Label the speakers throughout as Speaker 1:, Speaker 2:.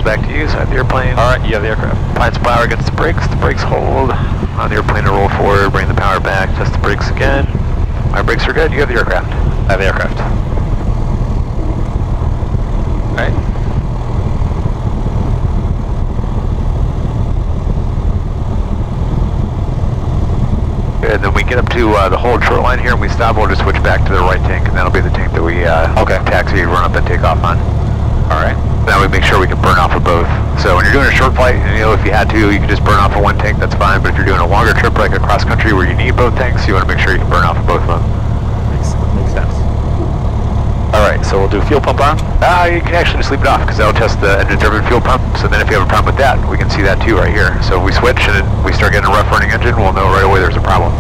Speaker 1: back to you, so I have the airplane.
Speaker 2: Alright, you have the aircraft.
Speaker 1: Appliance power against the brakes hold. On the airplane to roll forward, bring the power back, test the brakes again. My brakes are good, you have the aircraft.
Speaker 2: I have the aircraft. Alright.
Speaker 1: Good, then we get up to the hold short line here and we stop, we'll just switch back to the right tank and that'll be the tank that we taxi, run up and take off on.
Speaker 2: Alright.
Speaker 1: Now we make sure we can burn off of both. So when you're doing a short flight, you know, if you had to, you can just burn off of one tank, that's fine. But if you're doing a longer trip like across country where you need both tanks, you want to make sure you can burn off of both of them.
Speaker 2: Makes sense. Alright, so we'll do fuel pump on?
Speaker 1: You can actually just leave it off because that'll test the engine turbine fuel pump. So then if you have a problem with that, we can see that too right here. So if we switch and we start getting a rough running engine, we'll know right away there's a problem.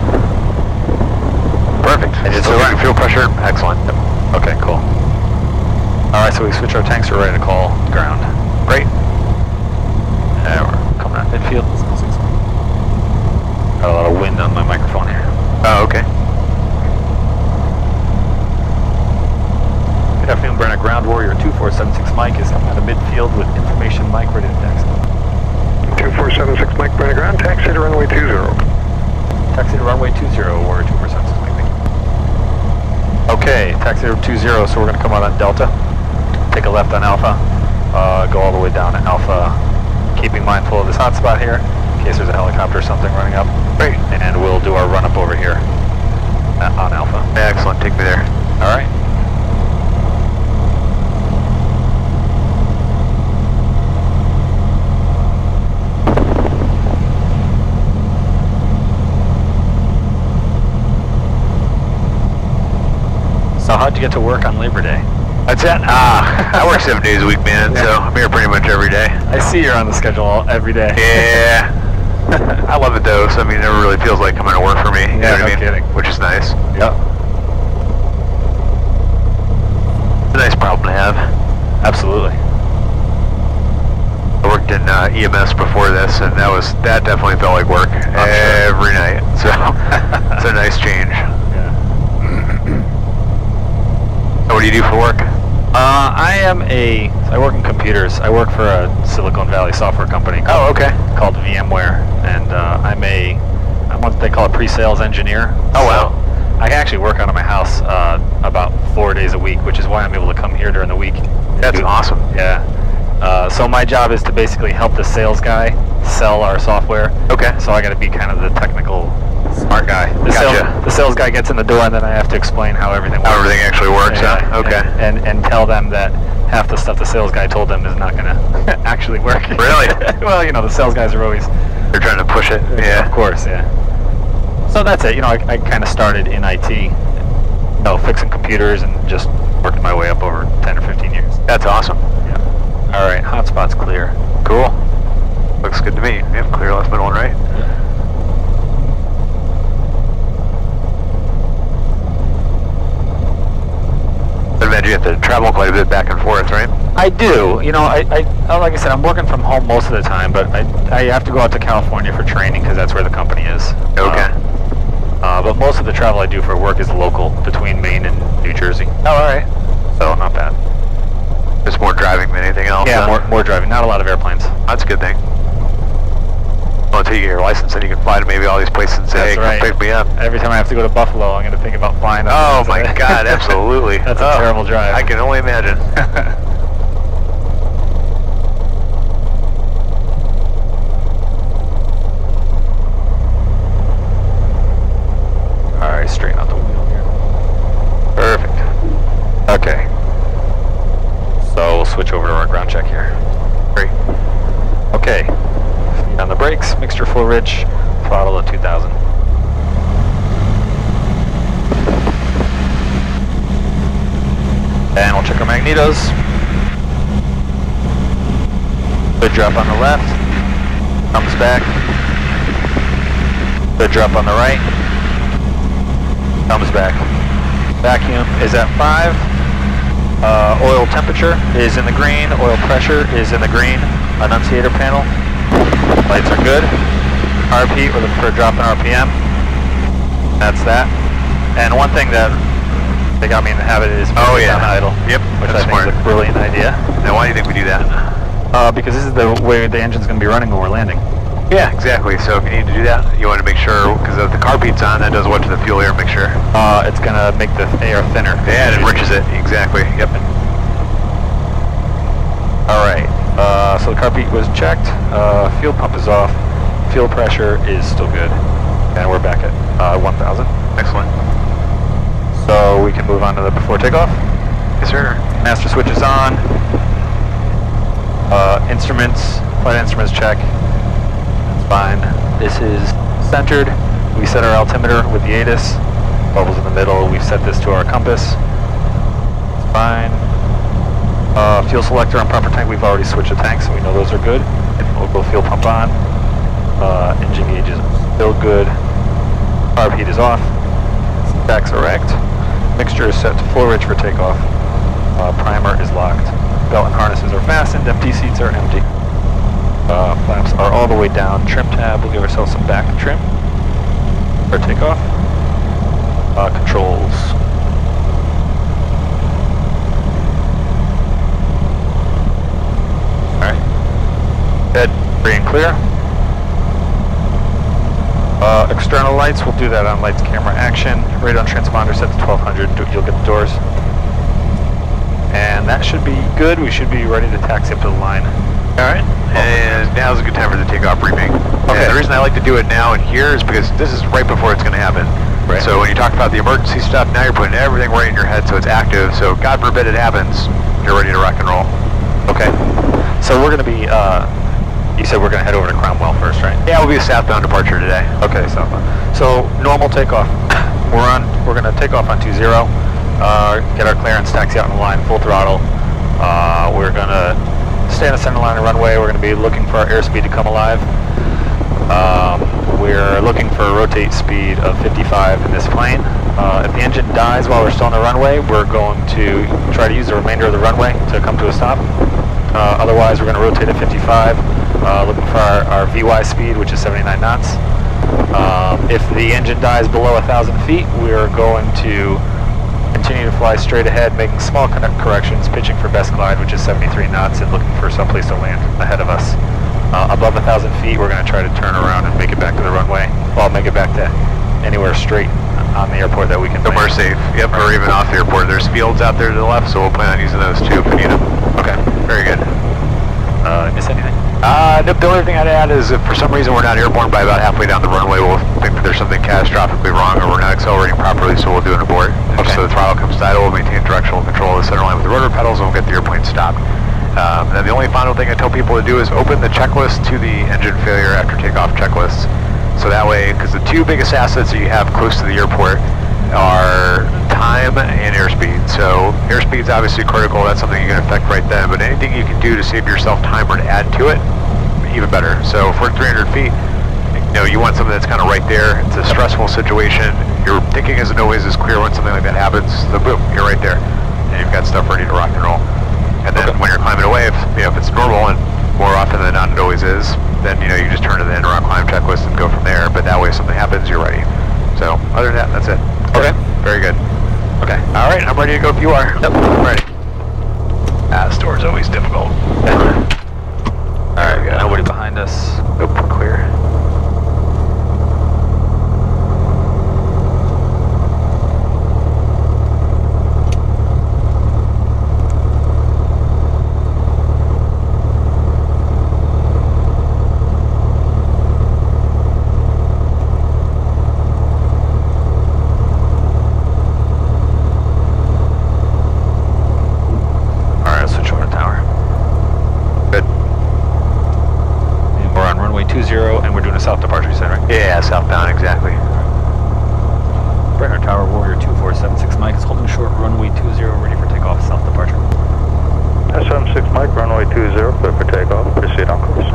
Speaker 1: Perfect. Engine still running, fuel pressure, excellent.
Speaker 2: Okay, cool. Alright, so we switch our tanks, we're ready to call ground.
Speaker 1: Great.
Speaker 2: Yeah, we're coming out midfield. Got a lot of wind on my microphone here.
Speaker 1: Oh, okay.
Speaker 2: Good afternoon, Brenner Ground Warrior 2476 Mike is coming out of midfield with information Mike ready to taxi.
Speaker 3: 2476 Mike, Brenner Ground, taxi to runway 20.
Speaker 2: Taxi to runway 20, Warrior 2476 Mike. Okay, taxi to 20, so we're going to come out on Delta. Take a left on Alpha, go all the way down to Alpha, keeping mindful of this hotspot here, in case there's a helicopter or something running up.
Speaker 1: Great.
Speaker 2: And we'll do our run up over here on Alpha.
Speaker 1: Excellent, take me there.
Speaker 2: Alright. So how'd you get to work on Labor Day?
Speaker 1: That's it? I work 7 days a week, man, so I'm here pretty much every day.
Speaker 2: I see you're on the schedule every day.
Speaker 1: Yeah. I love it though, so I mean, it never really feels like coming to work for me. You know what I mean?
Speaker 2: Kidding.
Speaker 1: Which is nice.
Speaker 2: Yep.
Speaker 1: It's a nice problem to have.
Speaker 2: Absolutely.
Speaker 1: I worked in EMS before this, and that definitely felt like work every night. So it's a nice change.
Speaker 2: Yeah.
Speaker 1: What do you do for work?
Speaker 2: I work in computers. I work for a Silicon Valley software company called VMware, and I'm what they call a pre-sales engineer.
Speaker 1: Oh, wow.
Speaker 2: So I actually work out of my house about 4 days a week, which is why I'm able to come here during the week.
Speaker 1: That's awesome.
Speaker 2: Yeah. So my job is to basically help the sales guy sell our software.
Speaker 1: Okay.
Speaker 2: So I got to be kind of the technical smart guy. The sales guy gets in the door, and then I have to explain how everything works.
Speaker 1: How everything actually works, huh? Okay.
Speaker 2: And tell them that half the stuff the sales guy told them is not going to actually work.
Speaker 1: Really?
Speaker 2: Well, you know, the sales guys are always...
Speaker 1: They're trying to push it. Yeah.
Speaker 2: Of course, yeah. So that's it. You know, I kind of started in IT, you know, fixing computers and just worked my way up over 10 or 15 years.
Speaker 1: That's awesome.
Speaker 2: Yeah. All right, hotspot's clear.
Speaker 1: Cool. Looks good to me. Yep, clear left, middle, and right. I imagine you have to travel quite a bit back and forth, right?
Speaker 2: I do. You know, I like I said, I'm working from home most of the time, but I have to go out to California for training because that's where the company is.
Speaker 1: Okay.
Speaker 2: But most of the travel I do for work is local, between Maine and New Jersey.
Speaker 1: Oh, all right.
Speaker 2: So not bad.
Speaker 1: Just more driving than anything else.
Speaker 2: Yeah, more driving. Not a lot of airplanes.
Speaker 1: That's a good thing. Well, until you get your license, then you can fly to maybe all these places and say,
Speaker 2: That's
Speaker 1: hey, come pick me up.
Speaker 2: Every time I have to go to Buffalo, I'm going to think about flying up.
Speaker 1: Oh my God, absolutely.
Speaker 2: That's a terrible drive.
Speaker 1: I can only imagine.
Speaker 2: All right, straighten out the wheel here.
Speaker 1: Perfect.
Speaker 2: Okay. So we'll switch over to our ground check here.
Speaker 1: Great.
Speaker 2: Okay. Feet on the brakes, mixture full rich, throttle at 2,000. And we'll check our magnetos. Good drop on the left. Thumbs back. Good drop on the right. Thumbs back. Vacuum is at 5. Oil temperature is in the green. Oil pressure is in the green. Annunciator panel. Lights are good. RP, we're looking for a drop in RPM. That's that. And one thing that they got me in the habit is on idle.
Speaker 1: Yep,
Speaker 2: Which
Speaker 1: that's
Speaker 2: I think
Speaker 1: smart.
Speaker 2: is a brilliant idea.
Speaker 1: Now, why do you think we do that?
Speaker 2: Because this is the way the engine's going to be running when we're landing.
Speaker 1: Yeah, exactly. So if you need to do that, you want to make sure, because if the carpete's on, that does what to the fuel air mixture?
Speaker 2: It's going to make the air thinner.
Speaker 1: Yeah, it enriches it. Exactly. Yep.
Speaker 2: All right. So the carpete was checked. Fuel pump is off. Fuel pressure is still good. And we're back at 1,000.
Speaker 1: Excellent.
Speaker 2: So we can move on to the before takeoff.
Speaker 1: Yes, sir.
Speaker 2: Master switch is on. Instruments, flight instruments check. That's fine. This is centered. We set our altimeter with the ATIS. Bubbles in the middle. We've set this to our compass. It's fine. Fuel selector on proper tank. We've already switched the tanks, so we know those are good. We'll go fuel pump on. Engine gauge is still good. Carb heat is off. Stacks are racked. Mixture is set to full rich for takeoff. Primer is locked. Belt and harnesses are fastened. Empty seats are empty. Flaps are all the way down. Trim tab. We'll give ourselves some back trim for takeoff. Controls. All right. Good. Free and clear. External lights. We'll do that on lights, camera, action. Radon transponder set to 1200. You'll get the doors. And that should be good. We should be ready to taxi up to the line.
Speaker 1: All right. And now's a good time for the takeoff briefing.
Speaker 2: Okay.
Speaker 1: And the reason I like to do it now and here is because this is right before it's going to happen.
Speaker 2: Right.
Speaker 1: So when you talk about the emergency stuff, now you're putting everything right in your head so it's active. So God forbid it happens, you're ready to rock and roll.
Speaker 2: Okay. So we're going to be, you said we're going to head over to Cromwell first, right?
Speaker 1: Yeah, we'll be a southbound departure today.
Speaker 2: Okay, southbound. So normal takeoff. We're going to take off on 20. Get our clearance, taxi out in the line, full throttle. We're going to stay on the center line of runway. We're going to be looking for our airspeed to come alive. We're looking for a rotate speed of 55 in this plane. If the engine dies while we're still on the runway, we're going to try to use the remainder of the runway to come to a stop. Otherwise, we're going to rotate at 55, looking for our VY speed, which is 79 knots. If the engine dies below 1,000 feet, we're going to continue to fly straight ahead, making small corrections, pitching for best glide, which is 73 knots, and looking for some place to land ahead of us. Above 1,000 feet, we're going to try to turn around and make it back to the runway. Well, make it back to anywhere straight on the airport that we can
Speaker 1: Somewhere
Speaker 2: land.
Speaker 1: safe. Yep, or even off the airport. There's fields out there to the left, so we'll plan on using those too if we need them.
Speaker 2: Okay.
Speaker 1: Very good.
Speaker 2: Miss anything?
Speaker 1: Nope, the only thing I'd add is if for some reason we're not airborne by about halfway down the runway, we'll think that there's something catastrophically wrong or we're not accelerating properly, so we'll do an abort.
Speaker 2: Okay.
Speaker 1: So the throttle comes to idle, we'll maintain directional control of the center line with the rotor pedals, and we'll get the airplane stopped. And then the only final thing I tell people to do is open the checklist to the engine failure after takeoff checklists. So that way, because the two biggest assets that you have close to the airport are time and airspeed. So airspeed's obviously critical, that's something you can affect right then, but anything you can do to save yourself time or to add to it, even better. So if we're at 300 feet, you want something that's kind of right there. It's a stressful situation. Your thinking isn't always as clear when something like that happens. So boom, you're right there, and you've got stuff ready to rock and roll. And then when you're climbing away, if it's normal, and more often than not it always is, then you just turn to the end-around climb checklist and go from there. But that way, if something happens, you're ready. So other than that, that's it.
Speaker 2: Okay.
Speaker 1: Very good. Okay. All right, I'm ready to go if you are.
Speaker 2: Yep.
Speaker 1: I'm ready. This door's always difficult.
Speaker 2: All right, we got nobody behind us.
Speaker 1: Nope, we're clear. Yeah, southbound, exactly.
Speaker 2: Breaker Tower, Warrior 2476 Mike is holding short, runway 20, ready for takeoff, south departure.
Speaker 3: S76 Mike, runway 20, clear for takeoff. Proceed on course.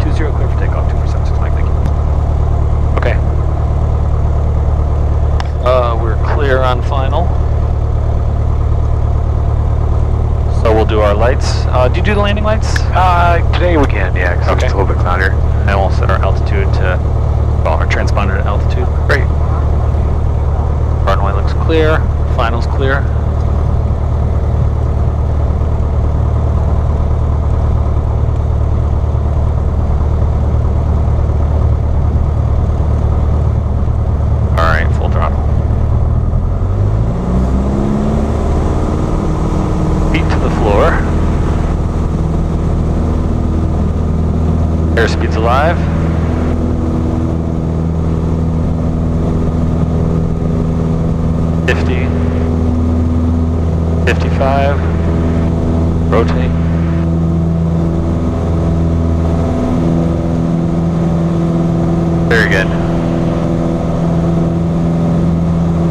Speaker 2: 20, clear for takeoff, 2476 Mike, thank you. Okay. We're clear on final. So we'll do our lights. Do you do the landing lights?
Speaker 1: Today we can, yeah, because it's a little bit cloudier.
Speaker 2: And we'll set our altitude to, our transponder to altitude.
Speaker 1: Great.
Speaker 2: Runway looks clear. Final's clear. Airspeed's alive. $50. 55. Rotate.
Speaker 1: Very good.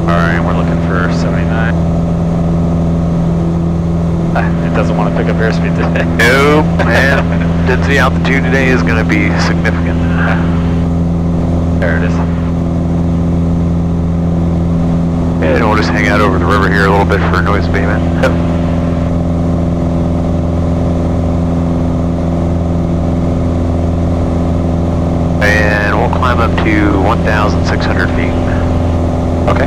Speaker 2: Alright, we're looking for 79. It doesn't want to pick up airspeed today.
Speaker 1: Nope, man. Density altitude today is going to be significant.
Speaker 2: There it is.
Speaker 1: And we'll just hang out over the river here a little bit for noise abatement.
Speaker 2: Yep.
Speaker 1: And we'll climb up to 1,600 feet.
Speaker 2: Okay.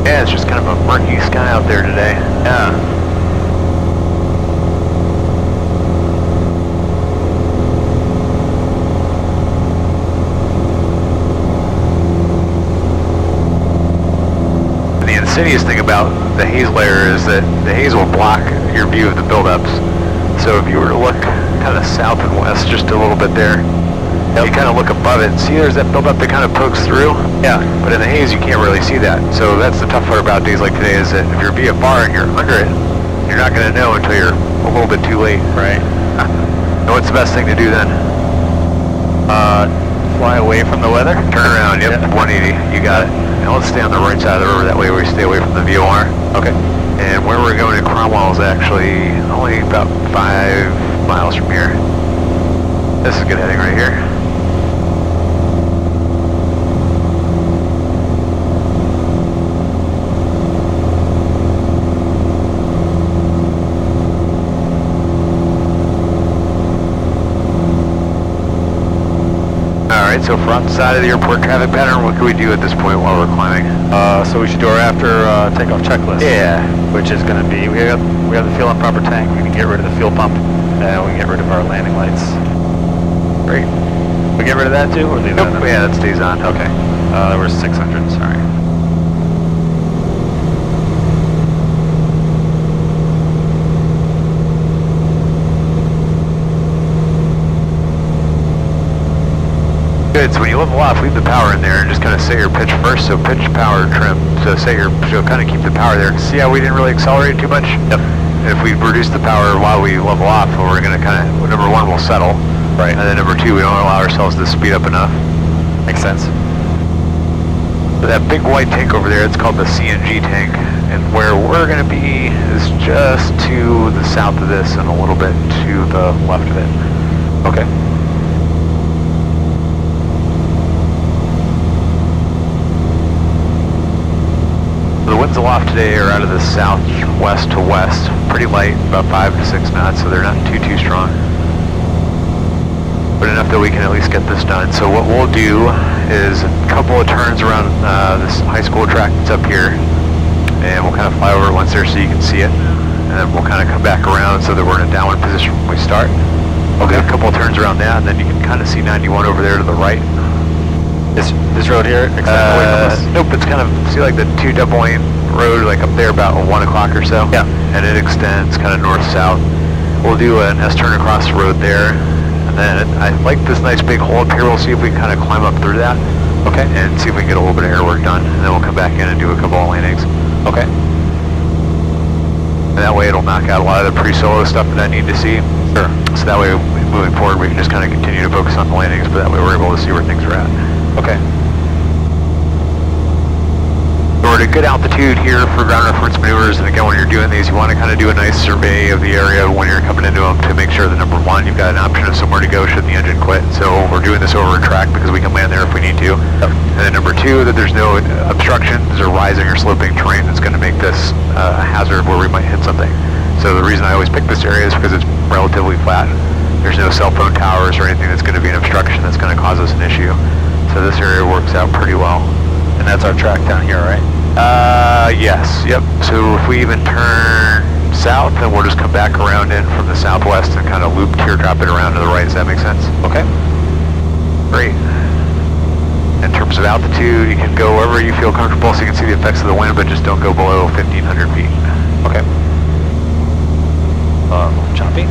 Speaker 1: Yeah, it's just kind of a murky sky out there today.
Speaker 2: Yeah.
Speaker 1: The insidious thing about the haze layer is that the haze will block your view of the buildups. So if you were to look kind of south and west just a little bit there, you kind of look above it, see there's that buildup that kind of pokes through?
Speaker 2: Yeah.
Speaker 1: But in the haze you can't really see that. So that's the tough part about days like today is that if you're VFR and you're under it, you're not going to know until you're a little bit too late.
Speaker 2: Right.
Speaker 1: And what's the best thing to do then?
Speaker 2: Fly away from the weather?
Speaker 1: Turn around, yep,
Speaker 2: Yeah.
Speaker 1: 180, you got it. Now let's stay on the right side of the river, that way we stay away from the VOR.
Speaker 2: Okay.
Speaker 1: And where we're going in Cromwell is actually only about 5 miles from here. This is good heading right here. Alright, so for outside of the airport traffic pattern, what can we do at this point while we're climbing?
Speaker 2: So we should do our after takeoff checklist.
Speaker 1: Yeah.
Speaker 2: Which is going to be, we have the fuel and proper tank, we can get rid of the fuel pump, and we can get rid of our landing lights. Great. We get rid of that too, or leave
Speaker 1: Nope,
Speaker 2: that in?
Speaker 1: yeah, that stays on.
Speaker 2: Okay. There was 600, sorry.
Speaker 1: Good, so when you level off, leave the power in there and just kind of set your pitch first, so pitch, power, trim, so kind of keep the power there. See how we didn't really accelerate too much?
Speaker 2: Yep.
Speaker 1: If we reduce the power while we level off, we're going to kind of, number one, we'll settle.
Speaker 2: Right.
Speaker 1: And then number two, we don't allow ourselves to speed up enough.
Speaker 2: Makes sense.
Speaker 1: But that big white tank over there, it's called the CNG tank. And where we're going to be is just to the south of this and a little bit to the left of it.
Speaker 2: Okay.
Speaker 1: The winds aloft today are out of the southwest to west, pretty light, about 5 to 6 knots, so they're not too strong. But enough that we can at least get this done. So what we'll do is a couple of turns around this high school track that's up here, and we'll kind of fly over it once there so you can see it, and then we'll kind of come back around so that we're in a downwind position when we start. Okay. A couple of turns around that, and then you can kind of see 91 over there to the right.
Speaker 2: This road here extends away from us?
Speaker 1: Nope, it's kind of, see like the 2 double lane road like up there about 1 o'clock or so?
Speaker 2: Yeah.
Speaker 1: And it extends kind of north-south. We'll do an S-turn across the road there, and then I like this nice big hole up here. We'll see if we can kind of climb up through that. Okay. And see if we can get a little bit of air work done, and then we'll come back in and do a couple of landings.
Speaker 2: Okay.
Speaker 1: And that way it'll knock out a lot of the pre-solo stuff that I need to see.
Speaker 2: Sure.
Speaker 1: So that way, moving forward, we can just kind of continue to focus on the landings, but that way we're able to see where things are at.
Speaker 2: Okay.
Speaker 1: We're at a good altitude here for ground reference maneuvers, and again, when you're doing these, you want to kind of do a nice survey of the area when you're coming into them to make sure that number one, you've got an option of somewhere to go should the engine quit. So we're doing this over a track because we can land there if we need to.
Speaker 2: Yep.
Speaker 1: And then number two, that there's no obstructions or rising or sloping terrain that's going to make this a hazard where we might hit something. So the reason I always pick this area is because it's relatively flat. There's no cell phone towers or anything that's going to be an obstruction that's going to cause us an issue. So this area works out pretty well.
Speaker 2: And that's our track down here, right?
Speaker 1: Yes, yep. So if we even turn south, then we'll just come back around in from the southwest and kind of loop teardrop it around to the right. Does that make sense?
Speaker 2: Okay.
Speaker 1: Great. In terms of altitude, you can go wherever you feel comfortable so you can see the effects of the wind, but just don't go below 1,500 feet.
Speaker 2: Okay. Choppy?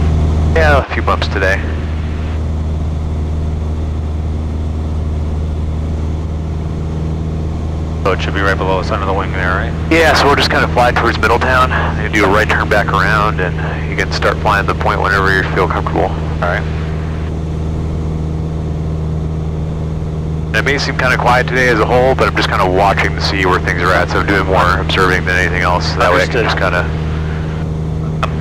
Speaker 1: Yeah, a few bumps today.
Speaker 2: So it should be right below us under the wing there, right?
Speaker 1: Yeah, so we'll just kind of fly towards Middletown and do a right turn back around, and you can start flying the point whenever you feel comfortable.
Speaker 2: All right.
Speaker 1: It may seem kind of quiet today as a whole, but I'm just kind of watching to see where things are at, so I'm doing more observing than anything else. So that way I can just kind of...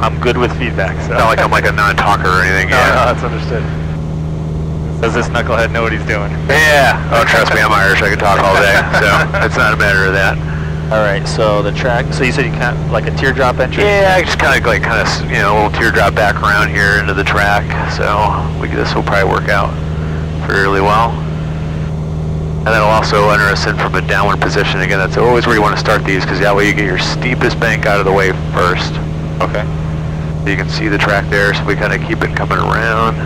Speaker 2: I'm good with feedback, so...
Speaker 1: Not like I'm like a non-talker or anything.
Speaker 2: No,
Speaker 1: Yeah.
Speaker 2: no, that's understood. Does this knucklehead know what he's doing?
Speaker 1: Yeah. Oh, trust me, I'm Irish. I can talk all day, so it's not a matter of that.
Speaker 2: All right, so the track, so you said you can't, like a teardrop entry?
Speaker 1: Yeah, I just kind of, you know, a little teardrop back around here into the track, so this will probably work out fairly well. And then it'll also enter us in from a downward position. Again, that's always where you want to start these, because that way you get your steepest bank out of the way first.
Speaker 2: Okay.
Speaker 1: So you can see the track there, so we kind of keep it coming around.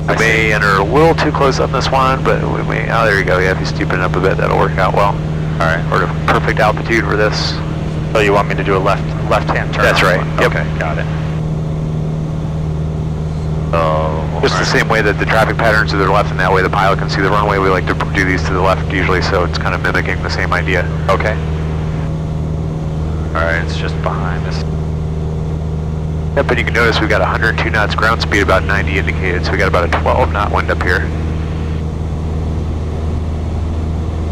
Speaker 1: We may enter a little too close on this one, but we may, oh, there you go. Yeah, if you steepen it up a bit, that'll work out well.
Speaker 2: All right.
Speaker 1: Or the perfect altitude for this.
Speaker 2: So you want me to do a left-hand turn?
Speaker 1: That's right. Yep.
Speaker 2: Okay, got it.
Speaker 1: Just the same way that the traffic patterns to the left, and that way the pilot can see the runway. We like to do these to the left usually, so it's kind of mimicking the same idea.
Speaker 2: Okay. All right, it's just behind us.
Speaker 1: Yep, and you can notice we've got 102 knots ground speed, about 90 indicated, so we got about a 12 knot wind up here.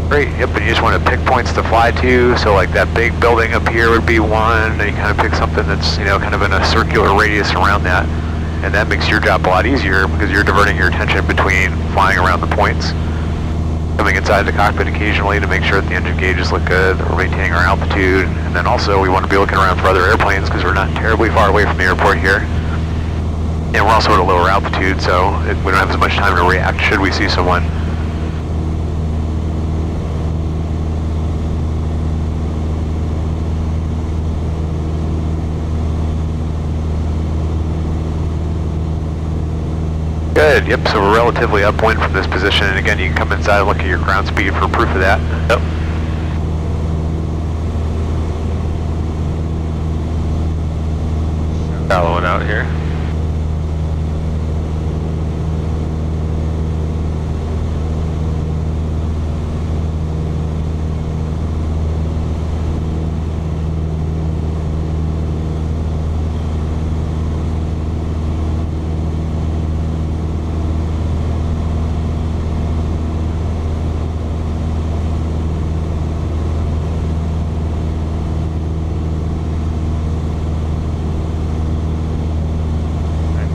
Speaker 1: Great, yep, and you just want to pick points to fly to, so like that big building up here would be one, and you kind of pick something that's, you know, kind of in a circular radius around that, and that makes your job a lot easier because you're diverting your attention between flying around the points, coming inside the cockpit occasionally to make sure that the engine gauges look good, that we're maintaining our altitude, and then also we want to be looking around for other airplanes because we're not terribly far away from the airport here. And we're also at a lower altitude, so we don't have as much time to react should we see someone. Good, yep, so we're relatively upwind from this position, and again, you can come inside and look at your ground speed for proof of that.
Speaker 2: Yep. Shallow it out here.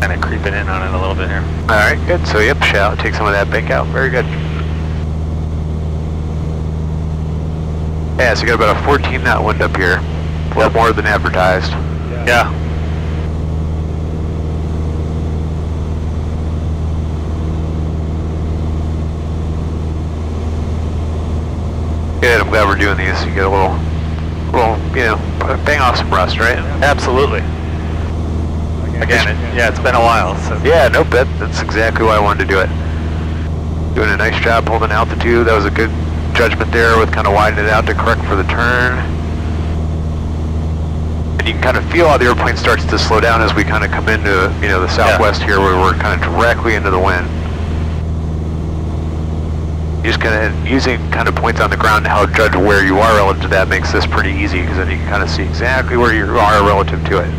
Speaker 2: Kind of creeping in on it a little bit here.
Speaker 1: All right, good. So yep, shall take some of that bank out. Very good. Yeah, so you got about a 14 knot wind up here. A little more than advertised.
Speaker 2: Yeah.
Speaker 1: Good, I'm glad we're doing these. You get a little, you know, bang off some rust, right?
Speaker 2: Absolutely. Again, it's been a while. So.
Speaker 1: Yeah, nope, that's exactly why I wanted to do it. Doing a nice job holding altitude. That was a good judgment there with kind of widening it out to correct for the turn. And you can kind of feel how the airplane starts to slow down as we kind of come into, you know, the southwest here where we're kind of directly into the wind. Just kind of using kind of points on the ground to help judge where you are relative to that makes this pretty easy because then you can kind of see exactly where you are relative to it.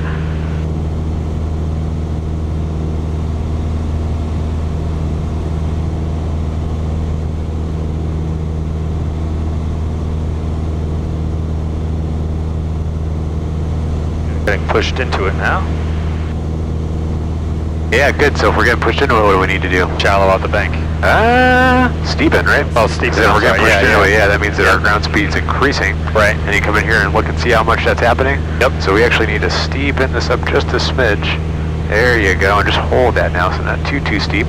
Speaker 2: Getting pushed into it now.
Speaker 1: Yeah, good. So if we're getting pushed into it, what do we need to do?
Speaker 2: Shallow out the bank.
Speaker 1: Steepen, right?
Speaker 2: Oh, steepen.
Speaker 1: If we're getting pushed into it, yeah, that means that our ground speed's increasing.
Speaker 2: Right.
Speaker 1: And you come in here and look and see how much that's happening.
Speaker 2: Yep.
Speaker 1: So we actually need to steepen this up just a smidge There you go, and just hold that now, so not too steep.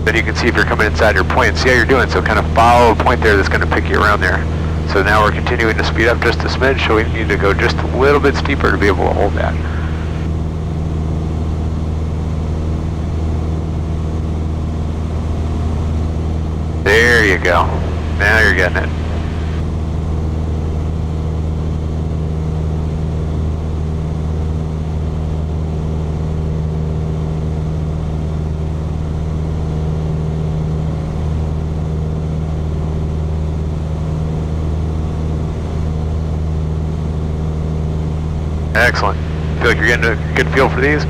Speaker 1: Then you can see if you're coming inside your point, see how you're doing, so kind of follow a point there that's going to pick you around there. So now we're continuing to speed up just a smidge, so we need to go just a little bit steeper to be able to hold that. There you go. Now you're getting it. Excellent. Feel like you're getting a good feel for these?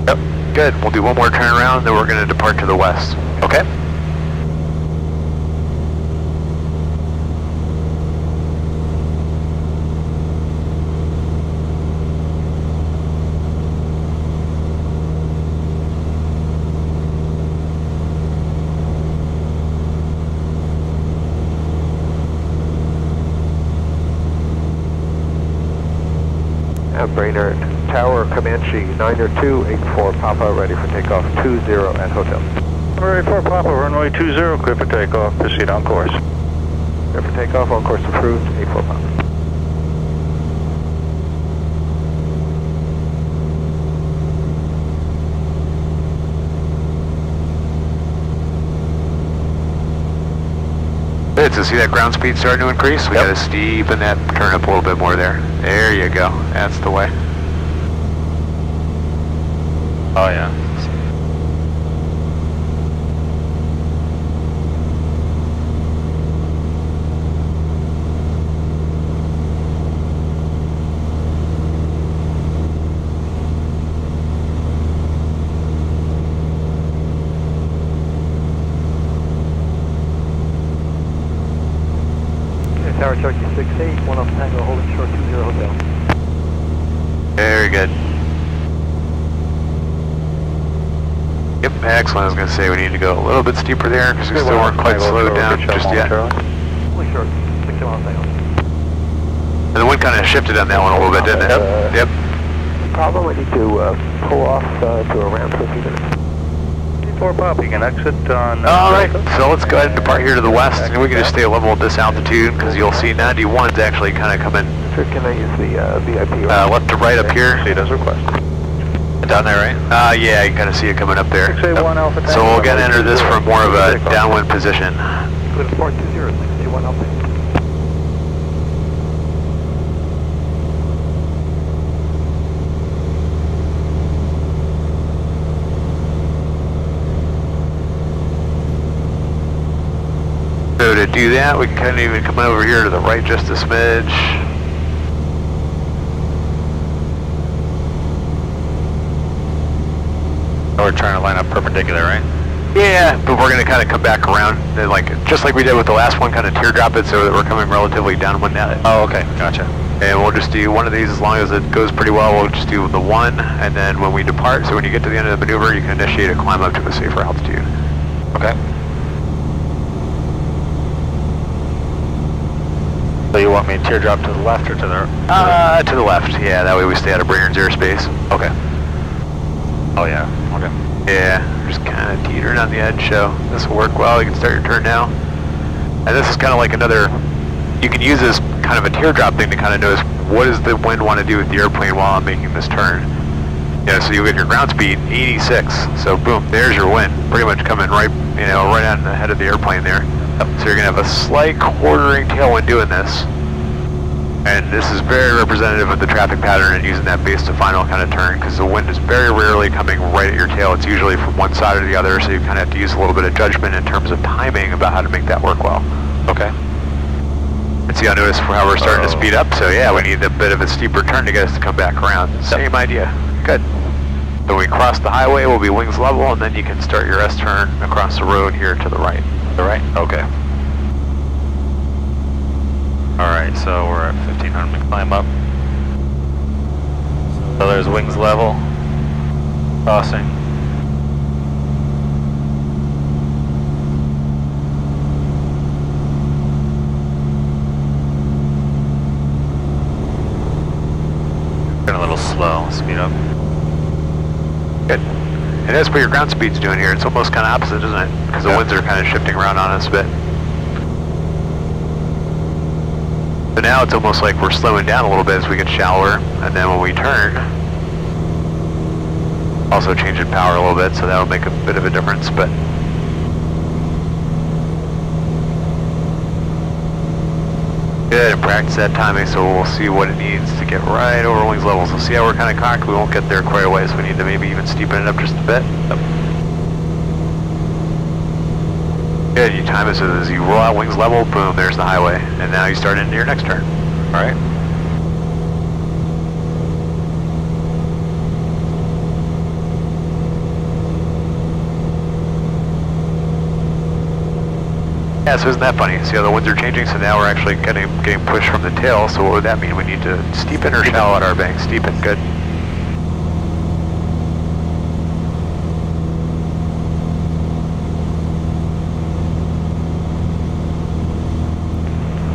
Speaker 1: Yep. Good. We'll do one more turn around, then we're going to depart to the west. Okay?
Speaker 4: Brainerd Tower, Comanche 90284 Papa, ready for takeoff 20 at hotel.
Speaker 3: Ready for Papa, runway 20, clear for takeoff, proceed on course.
Speaker 4: Clear for takeoff, on course approved, 84 Papa.
Speaker 1: Good, so see that ground speed starting to increase? We got to steepen that turn up a little bit more there. There you go, that's the way.
Speaker 2: Oh yeah.
Speaker 4: Tower Cherokee 68, 1 off Tango, holding short 20 hotel.
Speaker 1: Very good. Yep, excellent. I was going to say we need to go a little bit steeper there because we still weren't quite slowed down just yet.
Speaker 4: Holding short, 60 miles Tango.
Speaker 1: And the wind kind of shifted on that one a little bit, didn't it? Yep.
Speaker 4: Probably need to pull off to around 50 minutes.
Speaker 3: 4 Papa, you can exit on...
Speaker 1: Alright, so let's go ahead and depart here to the west, and we can just stay level at this altitude, because you'll see 91's actually kind of coming...
Speaker 4: Can I use the VIP?
Speaker 1: Left to right up here.
Speaker 3: Proceed as requested.
Speaker 2: Down there, right?
Speaker 1: Yeah, you can kind of see it coming up there.
Speaker 3: 681 Alpha Tango.
Speaker 1: So we'll get enter this from more of a downwind position.
Speaker 4: Good, 420, 681 Alpha.
Speaker 1: So to do that, we can kind of even come over here to the right just a smidge.
Speaker 2: We're trying to line up perpendicular, right?
Speaker 1: Yeah, but we're going to kind of come back around, and like just like we did with the last one, kind of teardrop it so that we're coming relatively downwind at it.
Speaker 2: Oh, okay, gotcha.
Speaker 1: And we'll just do one of these as long as it goes pretty well. We'll just do the one, and then when we depart, so when you get to the end of the maneuver, you can initiate a climb up to a safer altitude.
Speaker 2: Okay. So you want me to teardrop to the left or to the...
Speaker 1: To the left, yeah, that way we stay out of Brainerd's airspace.
Speaker 2: Okay. Oh yeah, okay.
Speaker 1: Yeah, just kind of teetering on the edge, so this will work well. You can start your turn now. And this is kind of like another, you can use this kind of a teardrop thing to kind of notice what does the wind want to do with the airplane while I'm making this turn. You know, so you get your ground speed, 86, so boom, there's your wind, pretty much coming right, you know, right out in the head of the airplane there. So you're going to have a slight quartering tailwind doing this. And this is very representative of the traffic pattern and using that base to final kind of turn, because the wind is very rarely coming right at your tail. It's usually from one side or the other, so you kind of have to use a little bit of judgment in terms of timing about how to make that work well.
Speaker 2: Okay.
Speaker 1: And see, I notice how we're starting to speed up, so yeah, we need a bit of a steeper turn to get us to come back around. Same idea. Good. So when we cross the highway, we'll be wings level, and then you can start your S-turn across the road here to the right.
Speaker 2: The right? Okay. Alright, so we're at 1500, we climb up. So there's wings level, crossing. Getting a little slow, speed up.
Speaker 1: Good. And that's what your ground speed's doing here. It's almost kind of opposite, isn't it? Because the winds are kind of shifting around on us a bit. So now it's almost like we're slowing down a little bit as we get shallower, and then when we turn, also changing power a little bit, so that'll make a bit of a difference, but good, and practice that timing, so we'll see what it needs to get right over wings levels. We'll see how we're kind of cocked. We won't get there quite away, so we need to maybe even steepen it up just a bit. Yep. Good, you time it so as you roll out wings level, boom, there's the highway. And now you start into your next turn. All right. Yeah, so isn't that funny? See how the winds are changing? So now we're actually getting pushed from the tail. So what would that mean? We need to steepen or shallow out our bank? Steepen, good.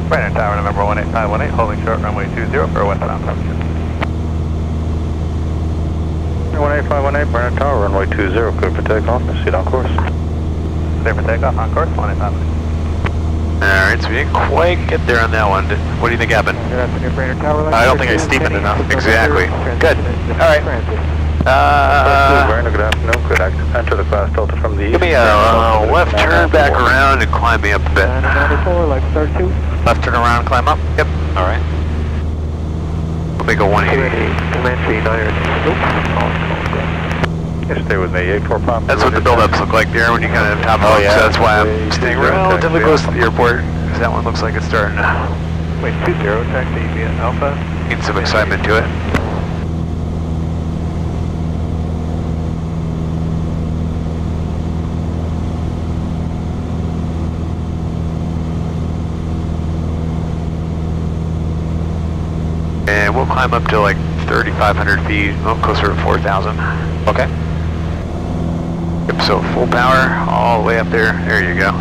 Speaker 3: Brandon Tower, November 18518, holding short runway 20 for westbound temperature. 18518, Brandon Tower, runway 20, clear for takeoff, proceed on course. Clear for takeoff, on course, 18518.
Speaker 1: Alright, so we didn't quite get there on that one. What do you think happened?
Speaker 2: I don't think I steepened enough.
Speaker 1: Exactly. Good. Alright.
Speaker 3: Good afternoon, good enter the class Delta from the east.
Speaker 1: Give me a left turn back around and climb me up a bit.
Speaker 3: 94, like start 2.
Speaker 2: Left turn around, climb up?
Speaker 1: Yep.
Speaker 2: Alright.
Speaker 1: We'll make a 180.
Speaker 4: Comanche 9.
Speaker 3: Stay with me, 84 pop.
Speaker 1: That's what the build-ups look like there when you kind of top them.
Speaker 2: yeah.
Speaker 1: So that's why I'm staying relatively close to the airport, because that one looks like it's starting to
Speaker 3: Wait, 20, taxi via Alpha.
Speaker 1: need some excitement to it. And we'll climb up to like 3,500 feet, closer to 4,000.
Speaker 2: Okay.
Speaker 1: Yep, so full power all the way up there. There you go.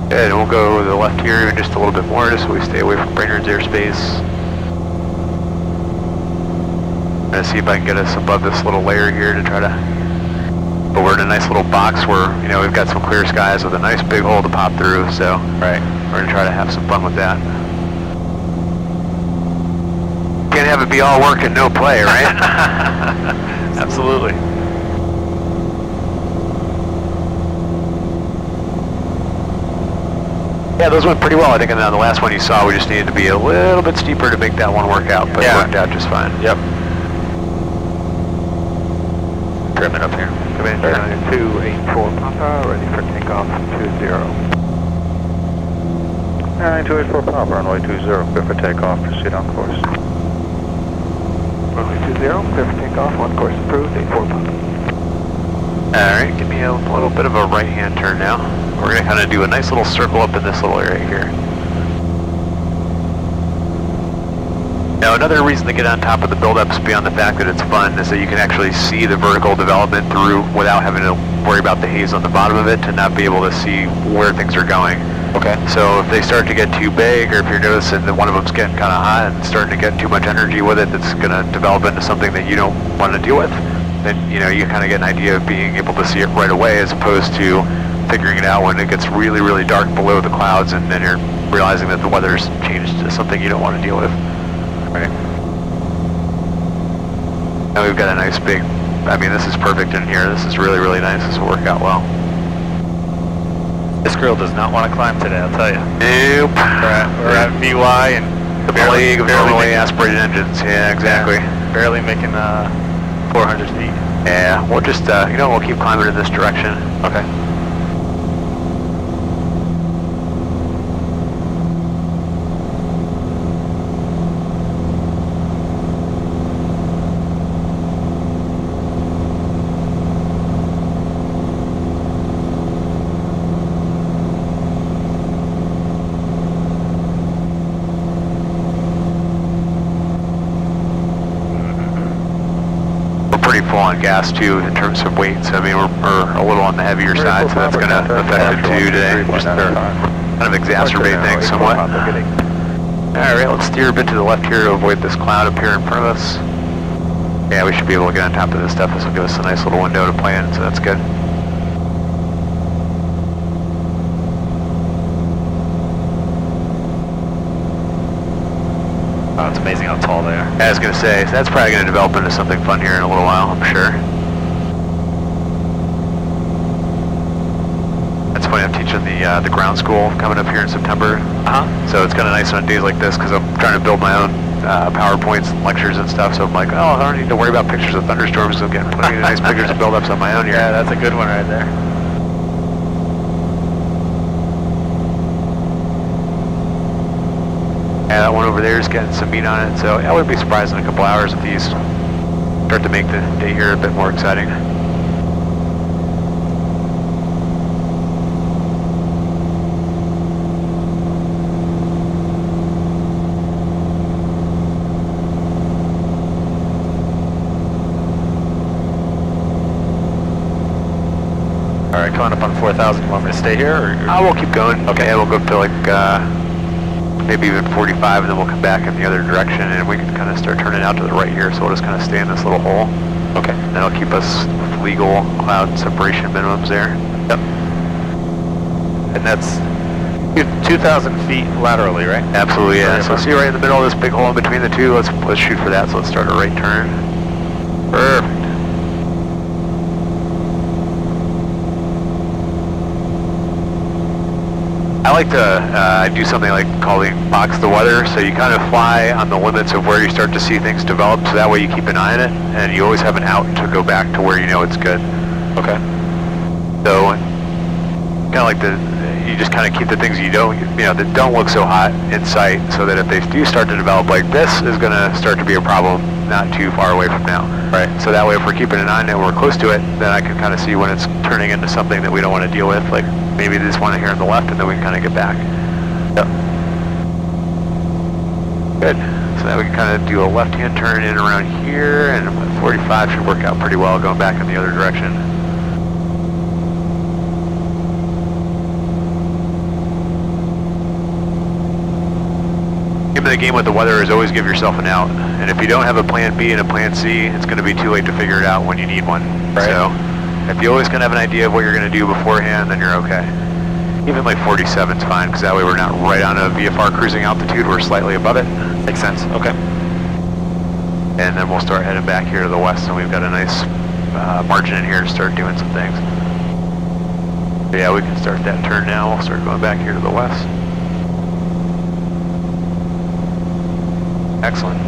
Speaker 1: Good, and we'll go to the left here even just a little bit more, just so we stay away from Brainerd's airspace. I'm gonna see if I can get us above this little layer here to try to. But we're in a nice little box where, you know, we've got some clear skies with a nice big hole to pop through, so
Speaker 2: Right.
Speaker 1: we're gonna try to have some fun with that. Can't have it be all work and no play, right?
Speaker 2: Absolutely.
Speaker 1: Yeah, those went pretty well, I think, and then the last one you saw, we just needed to be a little bit steeper to make that one work out, but it worked out just fine.
Speaker 2: Yep.
Speaker 1: Trim it up here.
Speaker 4: Commander 284 Papa, ready for takeoff 20.
Speaker 3: 9284 Papa, runway 20, clear for takeoff, proceed on course.
Speaker 4: Runway 20, clear for takeoff, on course approved, 84 Papa.
Speaker 1: Alright, give me a little bit of a right-hand turn now. We're going to kind of do a nice little circle up in this little area here. Now, another reason to get on top of the build-ups beyond the fact that it's fun is that you can actually see the vertical development through without having to worry about the haze on the bottom of it, to not be able to see where things are going.
Speaker 2: Okay.
Speaker 1: So if they start to get too big, or if you're noticing that one of them's getting kind of hot and starting to get too much energy with it, that's going to develop into something that you don't want to deal with, then, you know, you kind of get an idea of being able to see it right away, as opposed to figuring it out when it gets really, really dark below the clouds, and then you're realizing that the weather's changed to something you don't want to deal with. Right. Now we've got a nice big, I mean, this is perfect in here. This is really, really nice. This will work out well.
Speaker 2: This girl does not want to climb today, I'll tell you.
Speaker 1: Nope.
Speaker 2: We're at VY and
Speaker 1: the plague of normally aspirated engines. Yeah, exactly.
Speaker 2: Yeah, barely making 400 feet.
Speaker 1: Yeah, we'll just, you know, we'll keep climbing in this direction.
Speaker 2: Okay.
Speaker 1: Full on gas too in terms of weight, so I mean we're a little on the heavier side, so that's going to affect it too today. Just kind of exacerbate things somewhat. Alright, let's steer a bit to the left here to avoid this cloud up here in front of us. Yeah, we should be able to get on top of this stuff. This will give us a nice little window to plan, so that's good.
Speaker 2: Oh, it's amazing how tall they are.
Speaker 1: I was going to say, that's probably going to develop into something fun here in a little while, I'm sure. That's funny, I'm teaching the ground school coming up here in September. So it's kind of nice on days like this because I'm trying to build my own PowerPoints and lectures and stuff. So I'm like, oh, I don't need to worry about pictures of thunderstorms. So I'm getting plenty of nice pictures of build-ups on my own here.
Speaker 2: Yeah, that's a good one right there.
Speaker 1: Yeah, that one over there is getting some meat on it. So I wouldn't be surprised in a couple hours if these start to make the day here a bit more exciting.
Speaker 2: Alright, coming up on 4,000, you want me to stay here? Or?
Speaker 1: We'll keep going. Okay, we'll go up to like maybe even 45 and then we'll come back in the other direction and we can kind of start turning out to the right here, so we'll just kind of stay in this little hole.
Speaker 2: Okay.
Speaker 1: And that'll keep us with legal cloud separation minimums there.
Speaker 2: Yep. And that's 2,000 feet laterally, right?
Speaker 1: Absolutely, yeah. So see right in the middle of this big hole in between the two, let's shoot for that, so let's start a right turn. Perfect. I like to do something like calling box the weather, so you kind of fly on the limits of where you start to see things develop, so that way you keep an eye on it, and you always have an out to go back to where you know it's good.
Speaker 2: Okay.
Speaker 1: So, kind of like you just kind of keep the things that don't look so hot in sight, so that if they do start to develop, like this is going to start to be a problem not too far away from now.
Speaker 2: Right.
Speaker 1: So that way if we're keeping an eye on it and we're close to it, then I can kind of see when it's turning into something that we don't want to deal with, like maybe this one here on the left, and then we can kind of get back.
Speaker 2: Yep.
Speaker 1: Good. So now we can kind of do a left-hand turn in around here, and 45 should work out pretty well going back in the other direction. Given the game with the weather is always give yourself an out. And if you don't have a plan B and a plan C, it's going to be too late to figure it out when you need one.
Speaker 2: Right.
Speaker 1: So if you always kind of have an idea of what you're going to do beforehand, then you're okay. Even like 47 is fine, because that way we're not right on a VFR cruising altitude, we're slightly above it.
Speaker 2: Makes sense, okay.
Speaker 1: And then we'll start heading back here to the west, and we've got a nice margin in here to start doing some things. But yeah, we can start that turn now. We'll start going back here to the west. Excellent.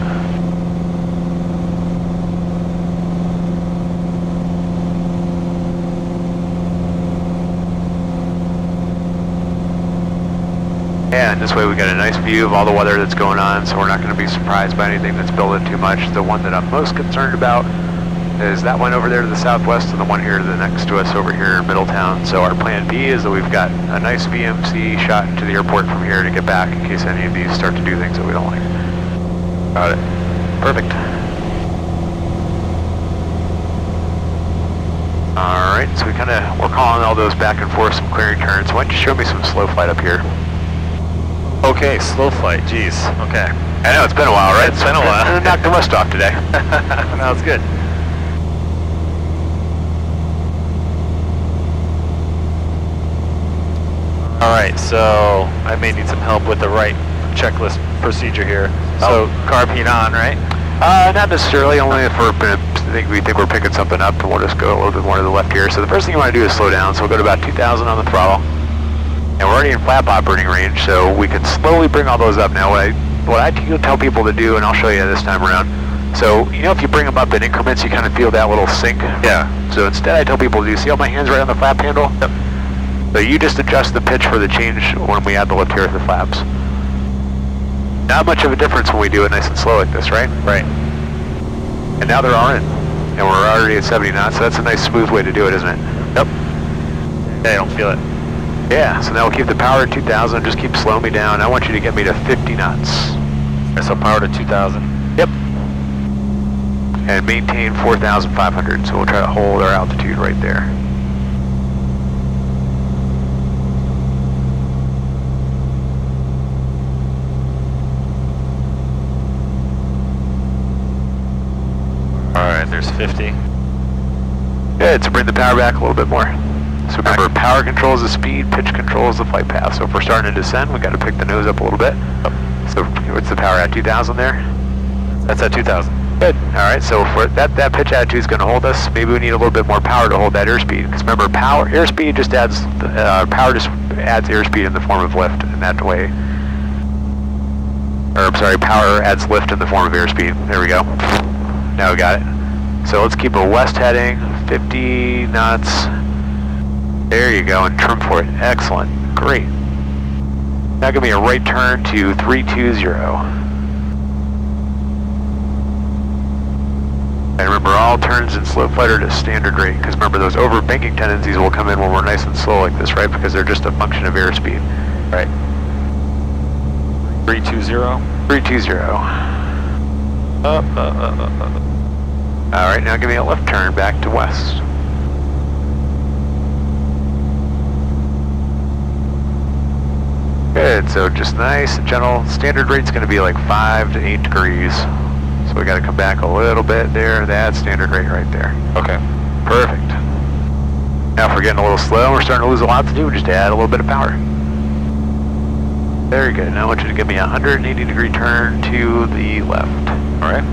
Speaker 1: Yeah, and this way we got a nice view of all the weather that's going on, so we're not going to be surprised by anything that's building too much. The one that I'm most concerned about is that one over there to the southwest and the one here to the next to us over here in Middletown. So our plan B is that we've got a nice VMC shot into the airport from here to get back in case any of these start to do things that we don't like. Got it. Perfect. Alright, so we're calling all those back and forth, some clearing turns. Why don't you show me some slow flight up here?
Speaker 2: Okay, slow flight, geez, okay.
Speaker 1: I know, it's been a while, right?
Speaker 2: It's been a while.
Speaker 1: I knocked the rust off today.
Speaker 2: No, it's good. Alright, so I may need some help with the right checklist procedure here. So, carb heat on, right?
Speaker 1: Not necessarily, only if we think we're picking something up, and we'll just go a little bit more to the left here. So the first thing you want to do is slow down, so we'll go to about 2,000 on the throttle. And we're already in flap operating range, so we can slowly bring all those up. Now, what I tell people to do, and I'll show you this time around, so, if you bring them up in increments, you kind of feel that little sink.
Speaker 2: Yeah.
Speaker 1: So instead I tell people to see how my hand's right on the flap handle?
Speaker 2: Yep.
Speaker 1: So you just adjust the pitch for the change when we add the lift here at the flaps. Not much of a difference when we do it nice and slow like this, right?
Speaker 2: Right.
Speaker 1: And now they're all in. And we're already at 70 knots, so that's a nice smooth way to do it, isn't it?
Speaker 2: Yep. Yeah, I don't feel it.
Speaker 1: Yeah, so now we'll keep the power at 2,000, just keep slowing me down. I want you to get me to 50 knots.
Speaker 2: Okay, so power to 2,000.
Speaker 1: Yep. And maintain 4,500, so we'll try to hold our altitude right there.
Speaker 2: there's 50.
Speaker 1: Good, so bring the power back a little bit more. So remember, power controls the speed, pitch controls the flight path. So if we're starting to descend, we got to pick the nose up a little bit. So what's the power at 2,000 there?
Speaker 2: That's at 2,000.
Speaker 1: Good. All right. So for that pitch attitude is going to hold us. Maybe we need a little bit more power to hold that airspeed. Because remember, airspeed just adds power just adds airspeed in the form of lift, and that way. Or I'm sorry, power adds lift in the form of airspeed. There we go. Now we got it. So let's keep a west heading, 50 knots. There you go, and trim for it. Excellent. Great. Now give me a right turn to 320. And remember, all turns in slow flight are to standard rate, because remember, those overbanking tendencies will come in when we're nice and slow like this, right? Because they're just a function of airspeed. Right.
Speaker 2: 320.
Speaker 1: 320. All right, now give me a left turn back to west. Good, so just nice and gentle. Standard rate's going to be like 5 to 8 degrees. So we got to come back a little bit there. That's standard rate right there.
Speaker 2: Okay.
Speaker 1: Perfect. Now if we're getting a little slow and we're starting to lose a lot to do, just add a little bit of power. Very good. Now I want you to give me a 180 degree turn to the left. All right.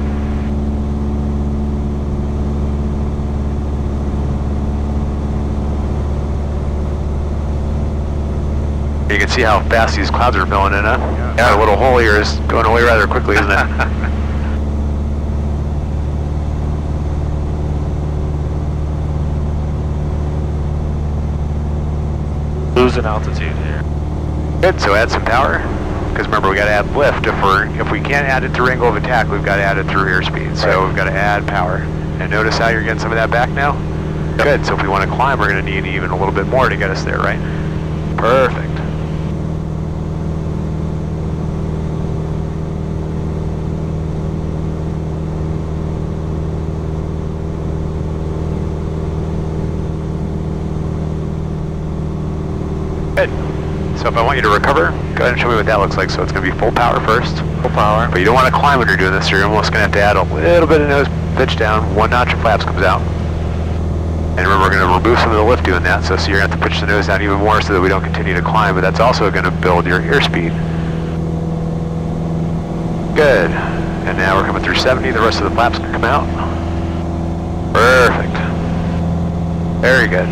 Speaker 1: You can see how fast these clouds are filling in, huh? Yeah. Our little hole here is going away rather quickly, isn't it?
Speaker 2: Losing altitude here.
Speaker 1: Good, so add some power, because remember we got to add lift. If we can't add it through angle of attack, we've got to add it through airspeed. So we've got to add power. And notice how you're getting some of that back now? Yep. Good, so if we want to climb, we're going to need even a little bit more to get us there, right? Perfect. Good. So if I want you to recover, go ahead and show me what that looks like. So it's going to be full power first.
Speaker 2: Full power.
Speaker 1: But you don't want to climb when you're doing this, so you're almost going to have to add a little bit of nose pitch down. 1 notch of flaps comes out. And remember, we're going to remove some of the lift doing that, so you're going to have to pitch the nose down even more so that we don't continue to climb, but that's also going to build your airspeed. Good. And now we're coming through 70. The rest of the flaps can come out. Perfect. Very good.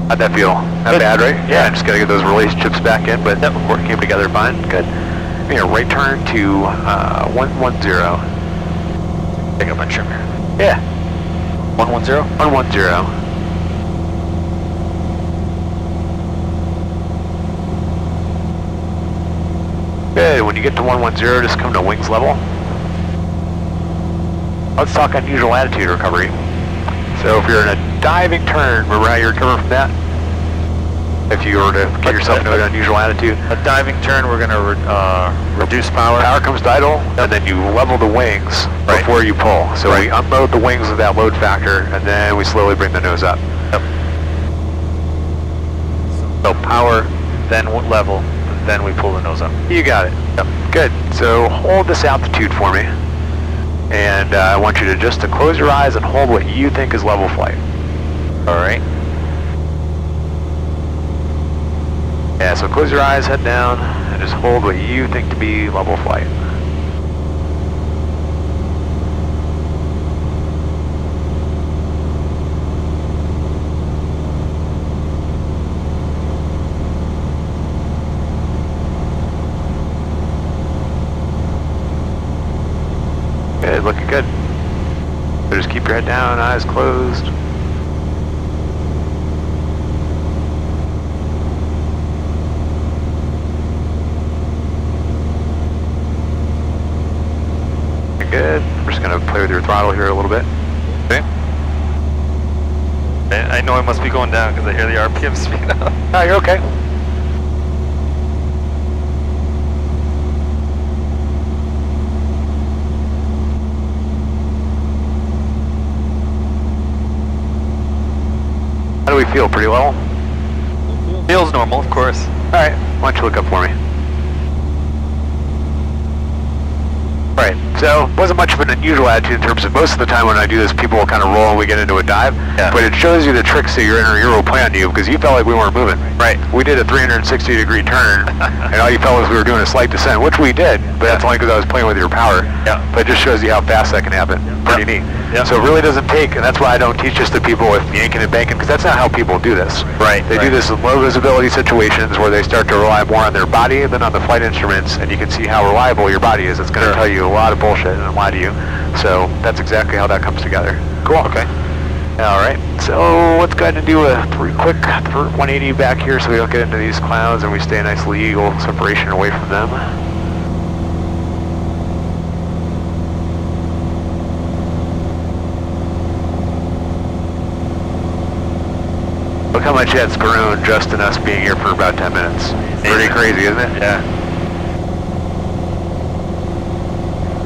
Speaker 1: How'd that feel? Not bad, right? Yeah, just got to get those relationships back in, but that report came together fine. Good. Here, right turn to 110.
Speaker 2: Pick up my trim here.
Speaker 1: Yeah.
Speaker 2: 110?
Speaker 1: 110. Good. When you get to 110, just come to wings level. Let's talk unusual attitude recovery. So if you're in a diving turn, remember how you recover from that? If you were to get yourself into an unusual attitude.
Speaker 2: A diving turn, we're going to reduce power.
Speaker 1: Power comes to idle, and then you level the wings before you pull. So we unload the wings with that load factor, and then we slowly bring the nose up.
Speaker 2: Yep. So power, then level, then we pull the nose up.
Speaker 1: You got it. Yep. Good. So hold this altitude for me. And I want you to just close your eyes and hold what you think is level flight.
Speaker 2: All right.
Speaker 1: Yeah, so close your eyes, head down, and just hold what you think to be level flight. Good, looking good. So just keep your head down, eyes closed. Good. We're just going to play with your throttle here a little bit.
Speaker 2: Okay. I know I must be going down because I hear the RPM speed up.
Speaker 1: No, you're okay. How do we feel? Pretty well?
Speaker 2: Feels normal, of course.
Speaker 1: Alright, why don't you look up for me? Right. So it wasn't much of an unusual attitude in terms of most of the time when I do this, people will kind of roll and we get into a dive.
Speaker 2: Yeah.
Speaker 1: But it shows you the tricks that your inner ear will play on you because you felt like we weren't moving. Right. We did a 360-degree turn, and all you felt was we were doing a slight descent, which we did, but that's only because I was playing with your power.
Speaker 2: Yeah.
Speaker 1: But it just shows you how fast that can happen. Pretty neat.
Speaker 2: Yeah.
Speaker 1: So it really doesn't take, and that's why I don't teach this to people with yanking and banking, because that's not how people do this.
Speaker 2: Right.
Speaker 1: They do this in low visibility situations where they start to rely more on their body than on the flight instruments, and you can see how reliable your body is. It's going to tell you a lot of bullshit and lie to you. So that's exactly how that comes together. Cool. Okay. All right. So let's go ahead and do a quick 180 back here so we don't get into these clouds and we stay a nice legal separation away from them. Look how much that's grown just in us being here for about 10 minutes. Pretty crazy, isn't it?
Speaker 2: Yeah.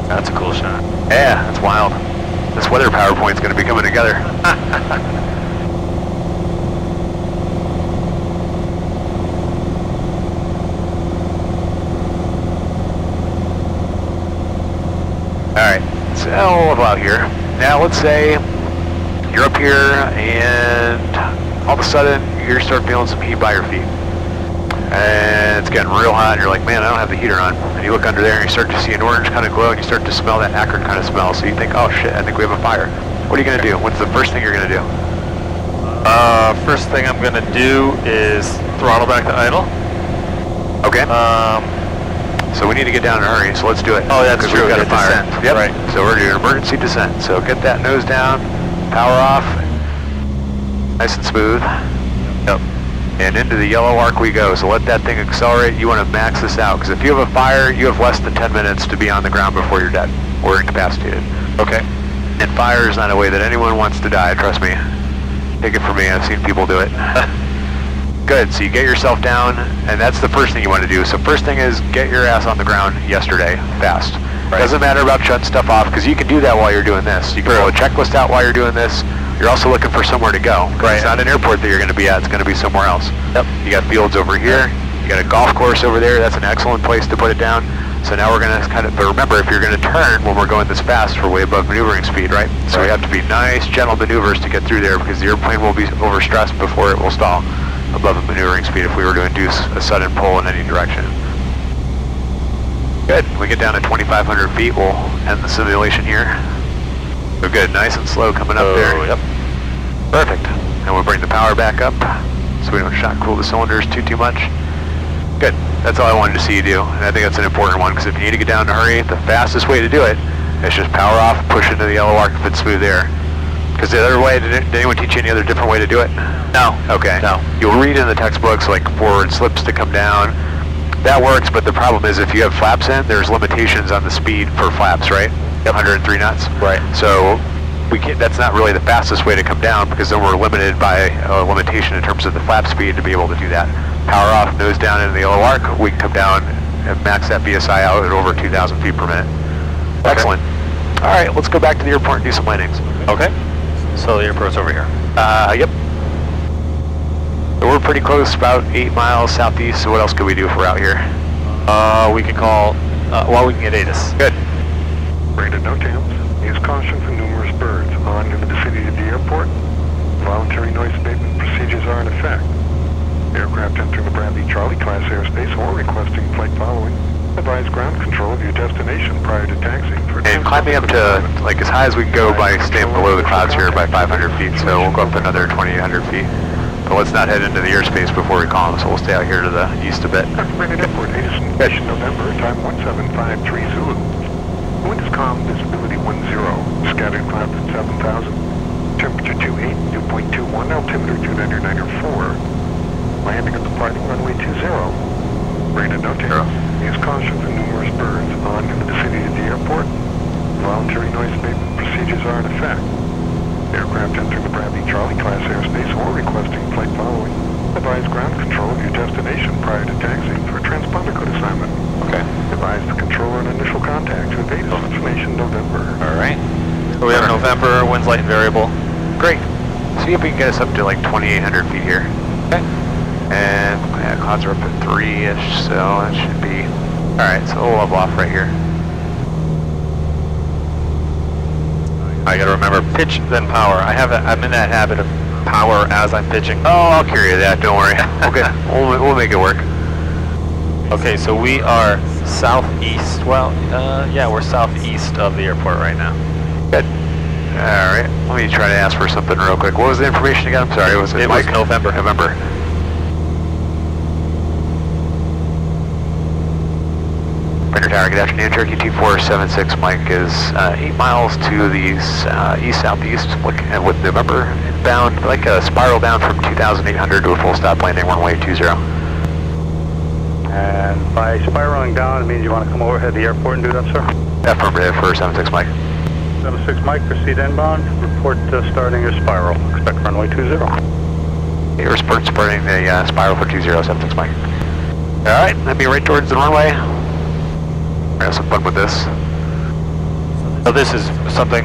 Speaker 2: That's a cool shot.
Speaker 1: Yeah, that's wild. This weather PowerPoint's going to be coming together. Alright, so we'll level out here. Now let's say you're up here and all of a sudden you start feeling some heat by your feet. And it's getting real hot and you're like, man, I don't have the heater on. And you look under there and you start to see an orange kind of glow and you start to smell that acrid kind of smell. So you think, oh shit, I think we have a fire. What are you going to do? What's the first thing you're going to do?
Speaker 2: First thing I'm going to do is throttle back to idle.
Speaker 1: Okay. So we need to get down in a hurry, so let's do it.
Speaker 2: Oh, that's true.
Speaker 1: We've got a fire.
Speaker 2: Descent.
Speaker 1: Yep.
Speaker 2: Right.
Speaker 1: So we're doing emergency descent. So get that nose down, power off, nice and smooth. Yep. And into the yellow arc we go. So let that thing accelerate. You want to max this out, because if you have a fire, you have less than 10 minutes to be on the ground before you're dead or incapacitated.
Speaker 2: Okay.
Speaker 1: And fire is not a way that anyone wants to die, trust me. Take it from me, I've seen people do it. Good, so you get yourself down, and that's the first thing you want to do. So first thing is get your ass on the ground yesterday, fast. Right. Doesn't matter about shutting stuff off, because you can do that while you're doing this. You can pull a checklist out while you're doing this. You're also looking for somewhere to go. Right. It's not an airport that you're going to be at, it's going to be somewhere else. Yep. You got fields over here, you got a golf course over there, that's an excellent place to put it down. So now we're going to kind of, but remember, if you're going to turn when we're going this fast, we're way above maneuvering speed, right? So we have to be nice, gentle maneuvers to get through there, because the airplane will be overstressed before it will stall above the maneuvering speed if we were to induce a sudden pull in any direction. Good, we get down to 2,500 feet, we'll end the simulation here. So good, nice and slow coming up there. Yep. Perfect. And we'll bring the power back up so we don't shock cool the cylinders too much. Good, that's all I wanted to see you do, and I think that's an important one, because if you need to get down in a hurry, the fastest way to do it is just power off, push into the yellow arc if it's smooth air. Because the other way, did anyone teach you any other different way to do it?
Speaker 2: No.
Speaker 1: Okay.
Speaker 2: No.
Speaker 1: You'll read in the textbooks like forward slips to come down. That works, but the problem is if you have flaps in, there's limitations on the speed for flaps, right? 103 knots.
Speaker 2: Right.
Speaker 1: So we can't, that's not really the fastest way to come down, because then we're limited by a limitation in terms of the flap speed to be able to do that. Power off, nose down into the yellow arc, we can come down and max that VSI out at over 2,000 feet per minute. Okay. Excellent. All right, let's go back to the airport and do some landings.
Speaker 2: Okay. So the airport's over here.
Speaker 1: Yep. So we're pretty close, about 8 miles southeast, so what else could we do if we're out here?
Speaker 2: We can call, well, we can get ATIS.
Speaker 1: Good.
Speaker 5: Rated no TAMs. Use caution for numerous birds. On in the vicinity of the airport. Voluntary noise abatement procedures are in effect. Aircraft entering the Bradley Charlie class airspace or requesting flight following. Advise ground control of your destination prior to taxiing.
Speaker 1: And climbing up to like as high as we can go by staying below the clouds here by 500 feet, so we'll go up another 2,800 feet. But let's not head into the airspace before we call them, so we'll stay out here to the east a bit.
Speaker 5: Rated Airport, Edison, November, time 1753 Zulu. Wind is calm, visibility 10, scattered clouds at 7,000. Temperature 28, dew point 21, altimeter 299.4. Landing and departing runway 20. Rated no TAMs. Use caution for numerous birds. On in the vicinity of the airport. Voluntary noise abatement procedures are in effect. Aircraft entering the Bradley Charlie class airspace or requesting flight following. Advise ground control of your destination prior to taxiing for a transponder code assignment.
Speaker 1: Okay.
Speaker 5: Advise the controller on initial contact with ATIS information November.
Speaker 2: All right. So we have November, wind's light and variable.
Speaker 1: Great. See if we can get us up to like 2,800 feet here. Okay. And yeah, clouds are up at 3-ish, so that should be... Alright, so we'll level off right here.
Speaker 2: I gotta remember, pitch then power. I'm in that habit of power as I'm pitching.
Speaker 1: Oh, I'll carry that, don't worry. Okay, we'll make it work.
Speaker 2: Okay, so we are southeast, well, yeah, we're southeast of the airport right now.
Speaker 1: Good. Alright, let me try to ask for something real quick. What was the information again? I'm sorry, was it Mike?
Speaker 2: Was November.
Speaker 1: November. Brainerd Tower, good afternoon. Cherokee 2476 Mike is 8 miles to the east-southeast with November inbound, like a spiral down from 2,800 to a full stop landing runway 20.
Speaker 3: And by spiraling down, it means you want to come overhead the airport and do that, sir?
Speaker 1: Affirmative for 76 Mike.
Speaker 3: 76 Mike, proceed inbound. Report starting your spiral. Expect runway 20.
Speaker 1: You're starting the spiral for 20, 76 Mike. Alright, let me right towards the runway. Have some fun with this.
Speaker 2: So this is something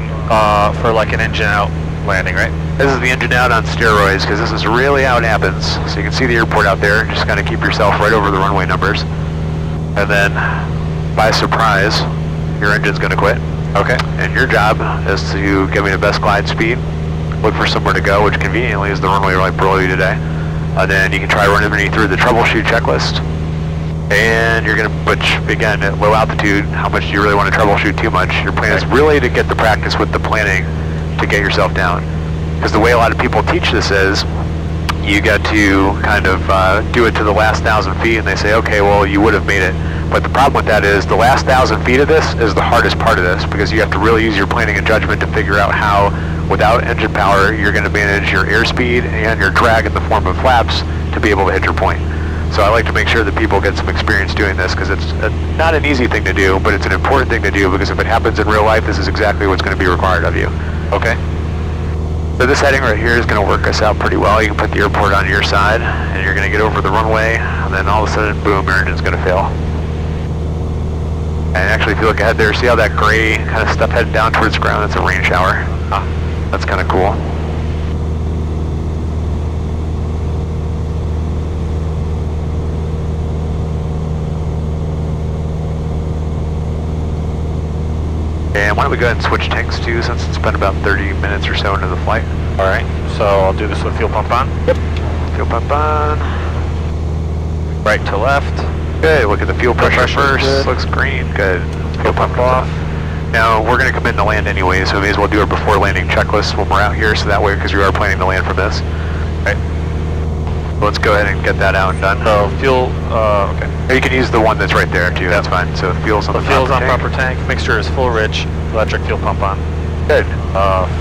Speaker 2: for like an engine out landing, right?
Speaker 1: This is the engine out on steroids because this is really how it happens. So you can see the airport out there. Just kind of keep yourself right over the runway numbers. And then, by surprise, your engine's going to quit.
Speaker 2: Okay.
Speaker 1: And your job is to give me the best glide speed, look for somewhere to go, which conveniently is the runway right below you today. And then you can try running me through the troubleshoot checklist. And you're going to, which again, at low altitude, how much do you really want to troubleshoot too much? Your plan is really to get the practice with the planning to get yourself down. Because the way a lot of people teach this is, you got to kind of do it to the last 1,000 feet, and they say, okay, well, you would have made it. But the problem with that is the last 1,000 feet of this is the hardest part of this, because you have to really use your planning and judgment to figure out how, without engine power, you're going to manage your airspeed and your drag in the form of flaps to be able to hit your point. So I like to make sure that people get some experience doing this, because it's not an easy thing to do, but it's an important thing to do, because if it happens in real life, this is exactly what's going to be required of you. Okay? So this heading right here is going to work us out pretty well. You can put the airport on your side, and you're going to get over the runway, and then all of a sudden, boom, your engine's going to fail. And actually, if you look ahead there, see how that gray kind of stuff headed down towards the ground? That's a rain shower. That's kind of cool. And why don't we go ahead and switch tanks too, since it's been about 30 minutes or so into the flight.
Speaker 2: All right, so I'll do this with fuel pump on.
Speaker 1: Yep. Fuel pump on.
Speaker 2: Right to left.
Speaker 1: Good, look at the fuel pressure first.
Speaker 2: Good.
Speaker 1: Looks green, good. Fuel pump off. Now, we're going to come in to land anyway, so we may as well do our before landing checklist when we're out here, so that way, because we are planning to land from this. Right. Let's go ahead and get that out and done.
Speaker 2: So fuel, okay.
Speaker 1: Or you can use the one that's right there too, that's fine. So fuel's on the
Speaker 2: fuel's on
Speaker 1: tank.
Speaker 2: proper tank, mixture is full rich, electric fuel pump on.
Speaker 1: Good.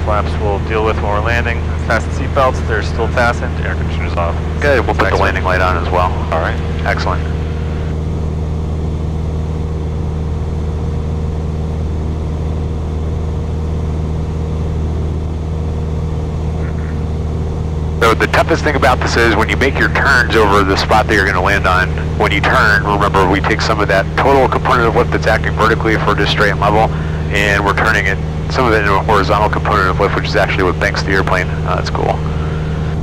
Speaker 2: Flaps we'll deal with when we're landing. Fasten seatbelts, they're still fastened, air conditioners off.
Speaker 1: Good, we'll put the landing light on as well.
Speaker 2: All right.
Speaker 1: Excellent. So the toughest thing about this is when you make your turns over the spot that you're going to land on, when you turn, remember we take some of that total component of lift that's acting vertically if we're just straight and level, and we're turning it, some of it into a horizontal component of lift, which is actually what banks the airplane. That's cool.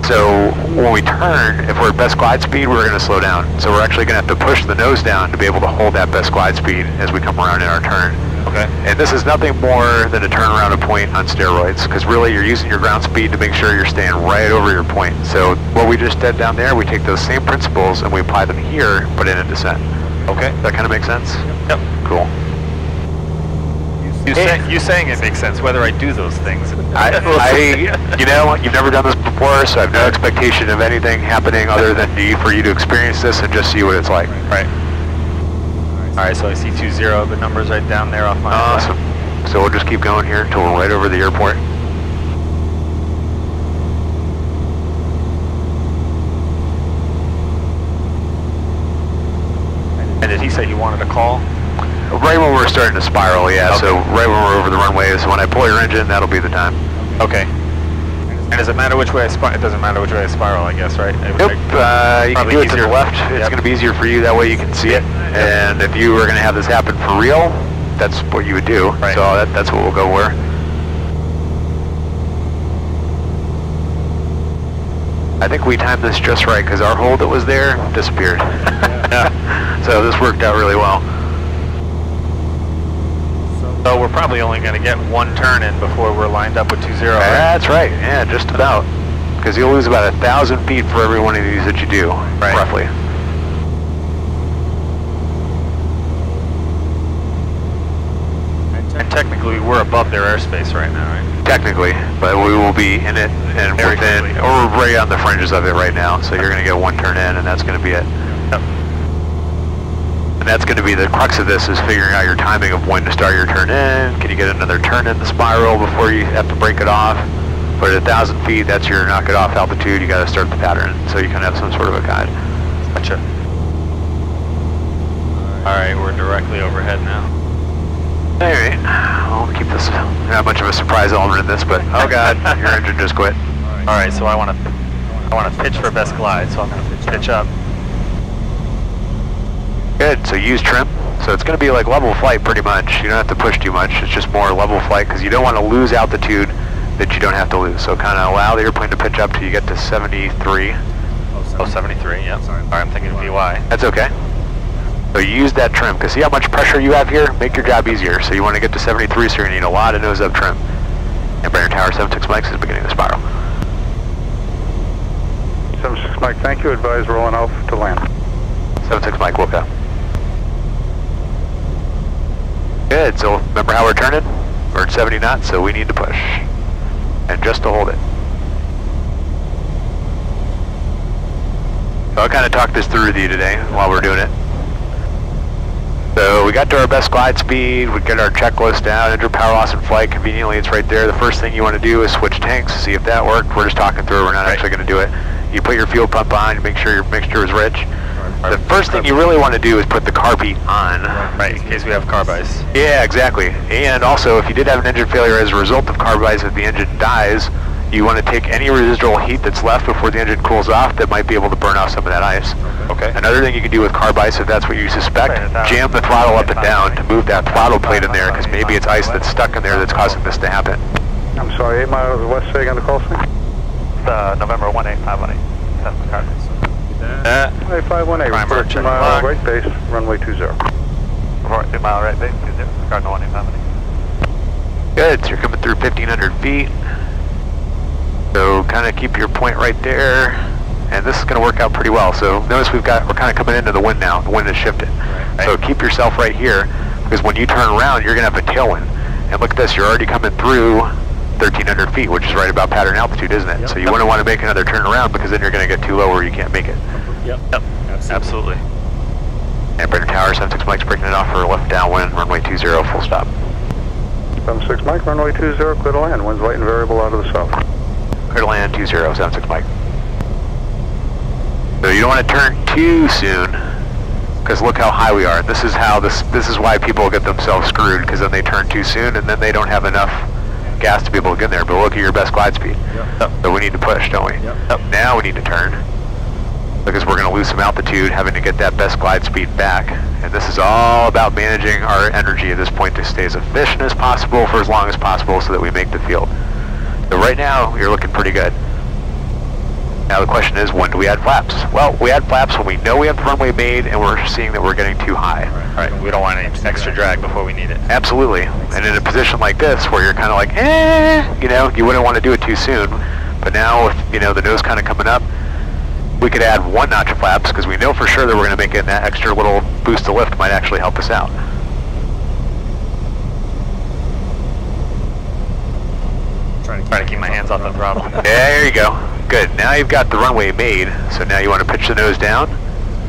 Speaker 1: So when we turn, if we're at best glide speed, we're going to slow down. So we're actually going to have to push the nose down to be able to hold that best glide speed as we come around in our turn.
Speaker 2: Okay.
Speaker 1: And this is nothing more than a turnaround of point on steroids, because really you're using your ground speed to make sure you're staying right over your point. So what we just did down there, we take those same principles and we apply them here, but in a descent. Okay, that kind of makes sense?
Speaker 2: Yep.
Speaker 1: Cool.
Speaker 2: You saying it makes sense, whether I do those things.
Speaker 1: You know, you've never done this before, so I have no expectation of anything happening other than for you to experience this and just see what it's like.
Speaker 2: Right. All right, so I see 20, the number's right down there off my
Speaker 1: Awesome. Left. So we'll just keep going here until we're right over the airport.
Speaker 2: And did he say he wanted a call?
Speaker 1: Right when we're starting to spiral, yeah.
Speaker 2: Okay.
Speaker 1: So right when we're over the runway, so when I pull your engine, that'll be the time.
Speaker 2: Okay. And does it matter which way I spiral? It doesn't matter which way I spiral, I guess, right?
Speaker 1: Nope. You can do it to the left. It's going to be easier for you. That way you can see it. And if you were going to have this happen for real, that's what you would do. Right. So that's what we'll go where. I think we timed this just right because our hole that was there disappeared. So this worked out really well.
Speaker 2: So we're probably only going to get one turn in before we're lined up with 20. Right?
Speaker 1: That's right, yeah, just about. Because you'll lose about 1,000 feet for every one of these that you do, roughly.
Speaker 2: And technically we're above their airspace right now, right?
Speaker 1: Technically, but we will be in it and within, or we're right on the fringes of it right now. So you're going to get one turn in, and that's going to be it.
Speaker 2: Yep.
Speaker 1: And that's going to be the crux of this, is figuring out your timing of when to start your turn in. Can you get another turn in the spiral before you have to break it off? But at 1,000 feet, that's your knock it off altitude. You got to start the pattern, so you kind of have some sort of a guide.
Speaker 2: Gotcha. All right, we're directly overhead now.
Speaker 1: All right, I'll keep this, not much of a surprise element in this, but oh god, your engine just quit.
Speaker 2: All right, so I want to pitch for best glide, so I'm going to pitch up.
Speaker 1: Good, so use trim. So it's going to be like level flight pretty much. You don't have to push too much, it's just more level flight, because you don't want to lose altitude that you don't have to lose. So kind of allow the airplane to pitch up till you get to 73.
Speaker 2: Oh, 73, yep. Sorry, I'm thinking VY.
Speaker 1: That's okay. So you use that trim, because see how much pressure you have here? Make your job easier. So you want to get to 73, so you're going to need a lot of nose-up trim. And Brainerd Tower 76 Mike is beginning the spiral.
Speaker 3: 76 Mike, thank you. Advise rolling off to land.
Speaker 1: 76 Mike, woke up. Good, so remember how we're turning? We're at 70 knots, so we need to push. And just to hold it. So I'll kind of talk this through with you today while we're doing it. So we got to our best glide speed, we get our checklist down, enter power loss and flight, conveniently it's right there. The first thing you want to do is switch tanks, see if that worked. We're just talking through it, we're not actually going to do it. You put your fuel pump on, make sure your mixture is rich. The first thing you really want to do is put the carb heat on.
Speaker 2: Right, in case we have carb ice.
Speaker 1: Yeah, exactly. And also, if you did have an engine failure as a result of carb ice, if the engine dies, you want to take any residual heat that's left before the engine cools off that might be able to burn off some of that ice.
Speaker 2: Okay.
Speaker 1: Another thing you can do with carb ice, if that's what you suspect, jam the throttle up and down to move that throttle plate in there, because maybe it's ice that's stuck in there that's causing this to happen.
Speaker 3: I'm sorry, 8 miles west, say again the call sign?
Speaker 2: November 18518. That's my card.
Speaker 3: 518, report 2 mile right base, runway 20.
Speaker 2: Report 2 mile right base, 20, Cardinal 18518.
Speaker 1: Good, so you're coming through 1,500 feet. So kind of keep your point right there, and this is going to work out pretty well. So notice we're kind of coming into the wind now. The wind has shifted. Right. So keep yourself right here, because when you turn around, you're going to have a tailwind. And look at this, you're already coming through 1,300 feet, which is right about pattern altitude, isn't it? Yep. So you wouldn't want to make another turn around, because then you're going to get too low where you can't make it.
Speaker 2: Yep. Absolutely.
Speaker 1: And Brainerd Tower 76 Mike's breaking it off for left downwind, runway 20, full stop.
Speaker 3: 76 Mike, runway 20, clear to land. Wind's light and variable out of the south.
Speaker 1: Clear to land 20, 76 Mike. So you don't want to turn too soon, because look how high we are. And this is how this is why people get themselves screwed, because then they turn too soon and then they don't have enough gas to be able to get in there. But look at your best glide speed. Yep. So we need to push, don't we? Yep. Now we need to turn, because we're going to lose some altitude, having to get that best glide speed back. And this is all about managing our energy at this point to stay as efficient as possible for as long as possible, so that we make the field. So right now, you're looking pretty good. Now the question is, when do we add flaps? Well, we add flaps when we know we have the runway made and we're seeing that we're getting too high.
Speaker 2: Right. We don't want any extra drag before we need it.
Speaker 1: Absolutely. And in a position like this, where you're kind of like, you wouldn't want to do it too soon. But now with, the nose kind of coming up, we could add 1 notch of flaps, because we know for sure that we're going to make it, and that extra little boost of lift might actually help us out.
Speaker 2: Trying to keep my hands off the throttle.
Speaker 1: Yeah, there you go. Good. Now you've got the runway made, so now you want to pitch the nose down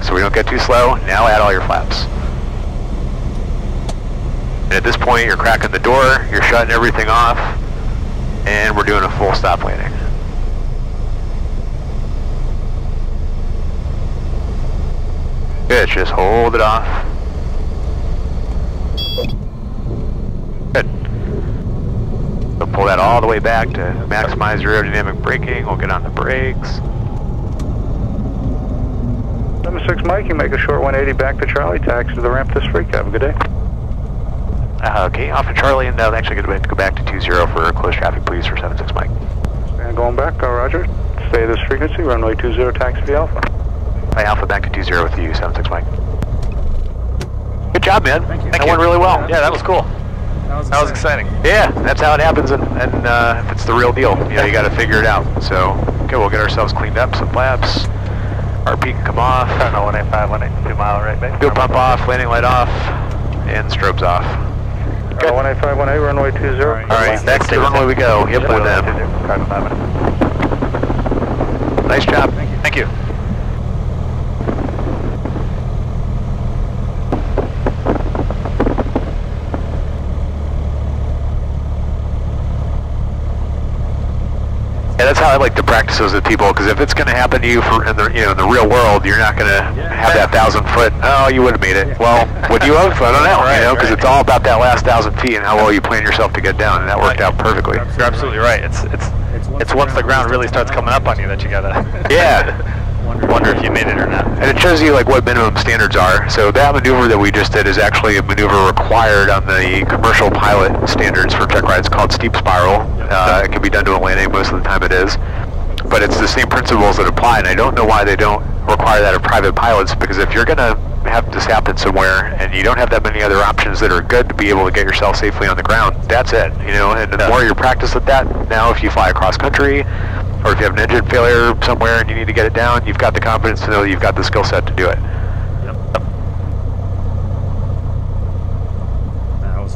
Speaker 1: so we don't get too slow. Now add all your flaps. And at this point, you're cracking the door, you're shutting everything off, and we're doing a full stop landing. Good, just hold it off. Good. So pull that all the way back to maximize your aerodynamic braking. We'll get on the brakes.
Speaker 3: 76 Mike, you make a short 180 back to Charlie, taxi to the ramp this freak. Have a good day.
Speaker 1: Okay, off of Charlie, and actually going to go back to 20 for close traffic, please, for 76 Mike.
Speaker 3: And going back, roger. Stay at this frequency, runway 20, taxi to Alpha.
Speaker 1: Hi, Alpha back to 20 with you, 76 Mike. Good job, man.
Speaker 2: Thank you.
Speaker 1: That went really well.
Speaker 2: Yeah, that was cool. That was exciting.
Speaker 1: Yeah, that's how it happens, and if it's the real deal, you know, you got to figure it out. So, okay, we'll get ourselves cleaned up, some flaps. RP can come off.
Speaker 3: No, 185, 182 mile right, base.
Speaker 1: Fuel pump off, landing light off, and strobes off.
Speaker 3: Good. 185, 18, runway 20.
Speaker 1: All right, next to runway we go. Yep, with them. Nice job.
Speaker 2: Thank you.
Speaker 1: Yeah, that's how I like to practice those with people, because if it's going to happen to you in the real world, you're not going to have that 1,000 foot. Oh, you would have made it. Well, would you have? I don't know.
Speaker 2: Right,
Speaker 1: you know, because it's all about that last 1,000 feet and how well you plan yourself to get down, and that worked out perfectly.
Speaker 2: You're absolutely right. It's once the ground really starts coming up on you that you gotta wonder if you made it or not.
Speaker 1: And it shows you like what minimum standards are. So that maneuver that we just did is actually a maneuver required on the commercial pilot standards for check rides called steep spiral. It can be done to a landing, most of the time it is. But it's the same principles that apply, and I don't know why they don't require that of private pilots, because if you're going to have this happen somewhere and you don't have that many other options that are good to be able to get yourself safely on the ground, that's it, you know. And the more you practice with that, now if you fly across country, or if you have an engine failure somewhere and you need to get it down, you've got the confidence to know that you've got the skill set to do it.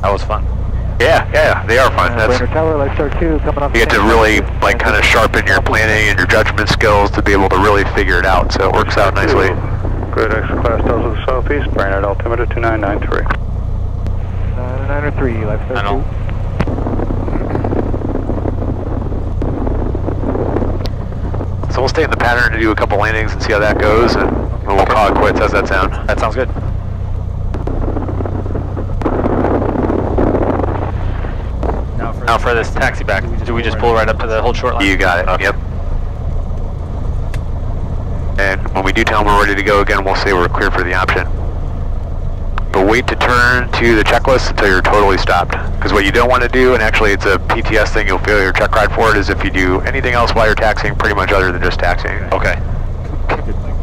Speaker 2: That was fun.
Speaker 1: Yeah, they are fun. That's,
Speaker 4: Tower, light start 2, coming up.
Speaker 1: you get to really like kind of sharpen your planning and your judgment skills to be able to really figure it out, so it works out nicely.
Speaker 3: Good, extra class does to the southeast, Brainerd altimeter 2993.
Speaker 4: 903, light start 2.
Speaker 2: I know.
Speaker 1: So we'll stay in the pattern to do a couple landings and see how that goes, and we'll call it quits. How's that sound?
Speaker 2: That sounds good. Now for this taxi back, do we just pull right up to the hold short line?
Speaker 1: You got it,
Speaker 2: Okay.
Speaker 1: Yep. And when we do tell them we're ready to go again, we'll say we're clear for the option. But wait to turn to the checklist until you're totally stopped. Because what you don't want to do, and actually it's a PTS thing, you'll fail your check ride for it, is if you do anything else while you're taxiing, pretty much other than just taxiing.
Speaker 2: Okay.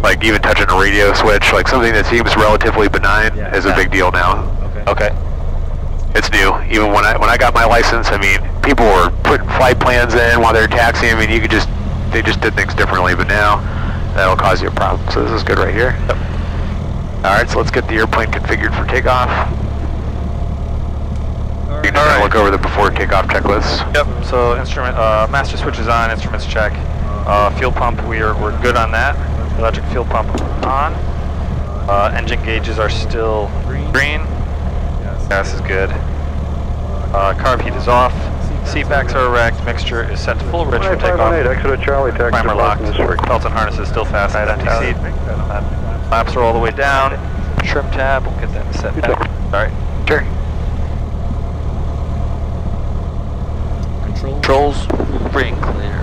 Speaker 1: Like even touching a radio switch, like something that seems relatively benign is a big deal now.
Speaker 2: Okay.
Speaker 1: It's new. Even when I got my license, I mean, people were putting flight plans in while they're taxiing. I mean, they just did things differently, but now that'll cause you a problem. So this is good right here. Yep. All right, so let's get the airplane configured for takeoff. You can look over the before takeoff checklist.
Speaker 2: Yep. So instrument master switch is on. Instruments check. Fuel pump, we're good on that. Electric fuel pump on. Engine gauges are still green. Gas is good. Carb heat is off. Seat backs are erect. Mixture is set to full rich for takeoff.
Speaker 3: Exeter Charlie, taxi.
Speaker 2: Primer locked. Belts and harnesses still fast. Empty seat. Flaps are all the way down. Trim tab. We'll get that set back. Sorry.
Speaker 1: Sure.
Speaker 2: Controls. Free and clear.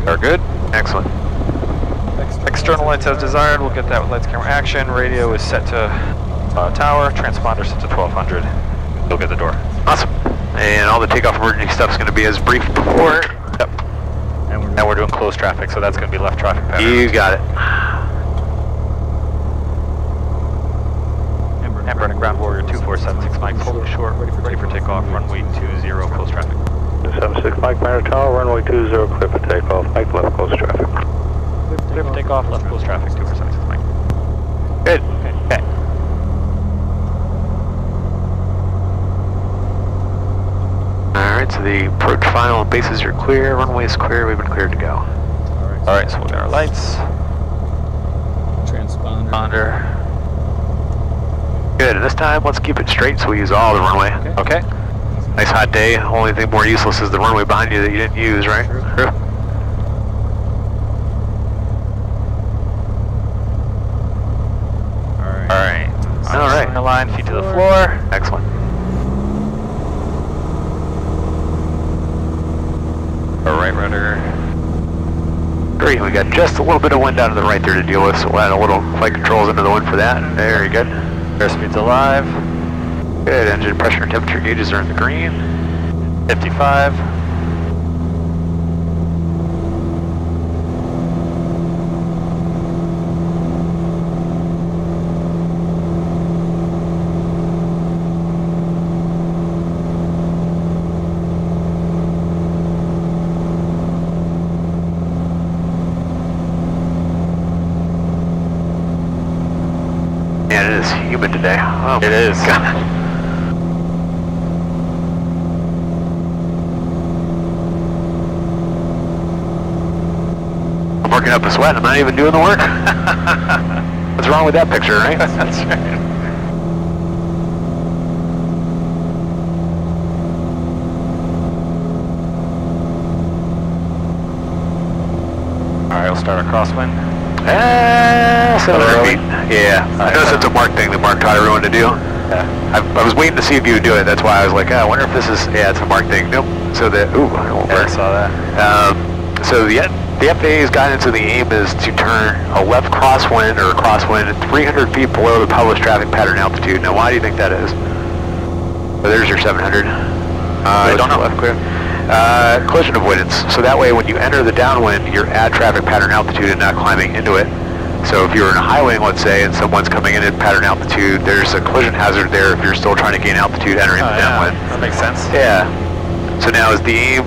Speaker 1: Are good? Excellent.
Speaker 2: External lights as desired. We'll get that with lights, camera, action. Radio is set to tower. Transponder set to 1200. You'll get the door.
Speaker 1: Awesome. And all the takeoff emergency stuff is going to be as brief before.
Speaker 2: Yep. And we're doing closed traffic, so that's going to be left traffic pattern.
Speaker 1: You got it.
Speaker 2: And Brennan Ground Warrior 2476 Mike, holding short, ready for takeoff, runway 20, closed traffic.
Speaker 3: 76 Mike, Brainerd Tower, runway 20, clear for takeoff. Mike, left close traffic.
Speaker 2: Clear for takeoff, left closed traffic, 276 Mike.
Speaker 1: Good.
Speaker 2: Okay.
Speaker 1: Alright, so the approach final and bases are clear, runway is clear, we've been cleared to go.
Speaker 2: Alright, so we'll get our lights. Transponder.
Speaker 1: Good, and this time let's keep it straight so we use all the runway.
Speaker 2: Okay.
Speaker 1: Nice hot day, only thing more useless is the runway behind you that you didn't use, right? True.
Speaker 2: Alright.
Speaker 1: Alright.
Speaker 2: On the line, feet to the floor.
Speaker 1: Excellent.
Speaker 2: Right rudder.
Speaker 1: Great, we got just a little bit of wind out of the right there to deal with, so we'll add a little flight controls into the wind for that. Very good.
Speaker 2: Airspeed's alive.
Speaker 1: Good, engine pressure and temperature gauges are in the green.
Speaker 2: 55.
Speaker 1: It's humid today. Oh,
Speaker 2: It is.
Speaker 1: I'm working up a sweat. I'm not even doing the work. What's wrong with that picture, right?
Speaker 2: That's right. All right, we'll start our crosswind.
Speaker 1: 700 feet. Yeah, I noticed it's a Mark thing that Mark taught everyone to do.
Speaker 2: Yeah.
Speaker 1: I was waiting to see if you would do it. That's why I was like, I wonder if this is, yeah, it's a Mark thing. Nope. So the, ooh, I won't
Speaker 2: Yeah, I
Speaker 1: work.
Speaker 2: saw that.
Speaker 1: So the FAA's guidance of the aim is to turn a left crosswind or a crosswind 300 feet below the published traffic pattern altitude. Now, why do you think that is? Oh, there's your 700.
Speaker 2: I don't know.
Speaker 1: Left clear. Collision avoidance. So that way, when you enter the downwind, you're at traffic pattern altitude and not climbing into it. So if you're in a high wing, let's say, and someone's coming in at pattern altitude, there's a collision hazard there if you're still trying to gain altitude entering the downwind.
Speaker 2: That makes sense.
Speaker 1: Yeah. So now is the aim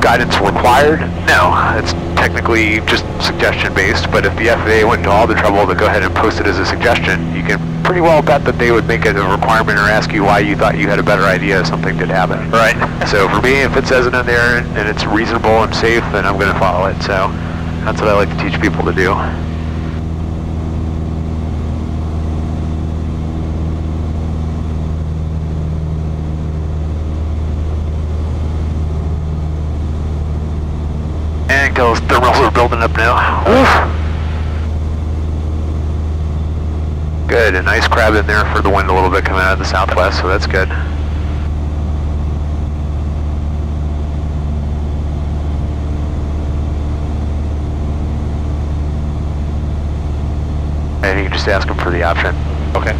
Speaker 1: guidance required? No, it's technically just suggestion based, but if the FAA went to all the trouble to go ahead and post it as a suggestion, you can pretty well bet that they would make it a requirement or ask you why you thought you had a better idea if something did happen.
Speaker 2: Right.
Speaker 1: So for me, if it says it in there and it's reasonable and safe, then I'm going to follow it. So that's what I like to teach people to do. And those thermals are building up now. Oof. Good, a nice crab in there for the wind a little bit coming out of the southwest, so that's good. And you can just ask them for the option.
Speaker 2: Okay.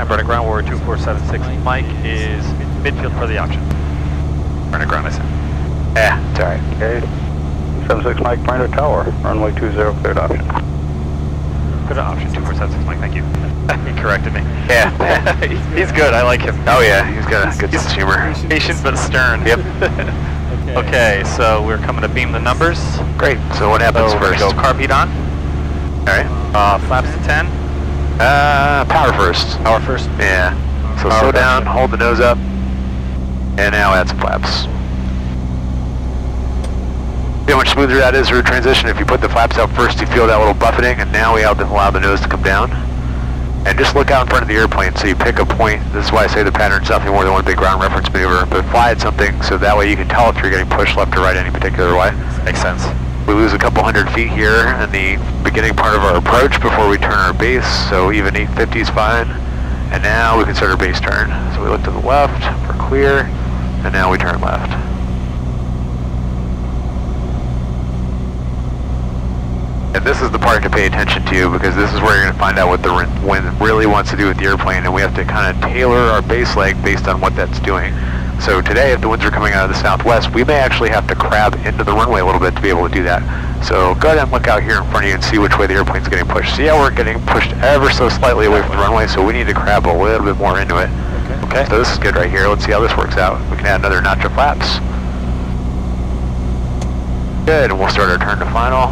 Speaker 2: Burning ground, Warrior 2476. Mike is midfield for the option. Burning ground, I said.
Speaker 1: Yeah, it's alright.
Speaker 3: Okay. 76 Mike, Brainerd Tower, runway 20, cleared option.
Speaker 2: Good option, 2476 Mike, thank you. He corrected me.
Speaker 1: Yeah.
Speaker 2: He's good, I like him.
Speaker 1: Oh yeah, he's got a good sense of humor.
Speaker 2: Patient but stern.
Speaker 1: Yep.
Speaker 2: Okay, so we're coming to beam the numbers.
Speaker 1: Great, so what happens
Speaker 2: So we're
Speaker 1: first?
Speaker 2: gonna go carb heat on.
Speaker 1: Alright.
Speaker 2: Flaps to 10.
Speaker 1: Power first.
Speaker 2: Power first.
Speaker 1: Yeah. So
Speaker 2: Power
Speaker 1: slow down,
Speaker 2: first.
Speaker 1: hold the nose up, and now add some flaps. See how much smoother that is for a transition. If you put the flaps out first, you feel that little buffeting, and now we allow the nose to come down. And just look out in front of the airplane, so you pick a point. This is why I say the pattern's nothing more than one big ground reference maneuver, but fly at something so that way you can tell if you're getting pushed left or right any particular way.
Speaker 2: Makes sense.
Speaker 1: We lose a couple hundred feet here in the beginning part of our approach before we turn our base, so even 850 is fine. And now we can start our base turn. So we look to the left for clear, and now we turn left. And this is the part to pay attention to, because this is where you're going to find out what the wind really wants to do with the airplane, and we have to kind of tailor our base leg based on what that's doing. So today, if the winds are coming out of the southwest, we may actually have to crab into the runway a little bit to be able to do that. So go ahead and look out here in front of you and see which way the airplane's getting pushed. See how we're getting pushed ever so slightly away from the runway, so we need to crab a little bit more into it. Okay. So this is good right here. Let's see how this works out. We can add another notch of flaps. Good, and we'll start our turn to final.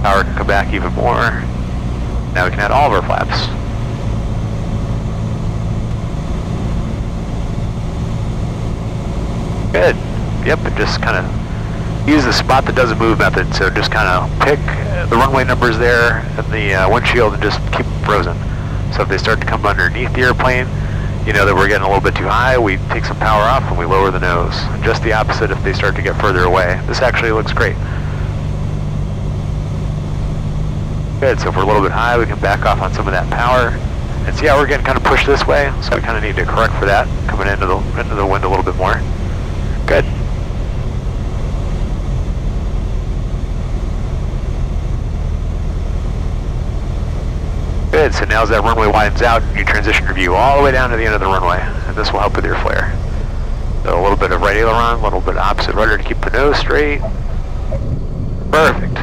Speaker 1: Power can come back even more. Now we can add all of our flaps. Good. Yep, and just kind of use the spot that doesn't move method. So just kind of pick the runway numbers there and the windshield and just keep them frozen. So if they start to come underneath the airplane, you know that we're getting a little bit too high, we take some power off and we lower the nose. And just the opposite if they start to get further away. This actually looks great. Good, so if we're a little bit high, we can back off on some of that power. And see how we're getting kind of pushed this way? So we kind of need to correct for that, coming into the wind a little bit more. Good. Good, so now as that runway widens out, you transition your view all the way down to the end of the runway. And this will help with your flare. So a little bit of right aileron, a little bit of opposite rudder to keep the nose straight. Perfect.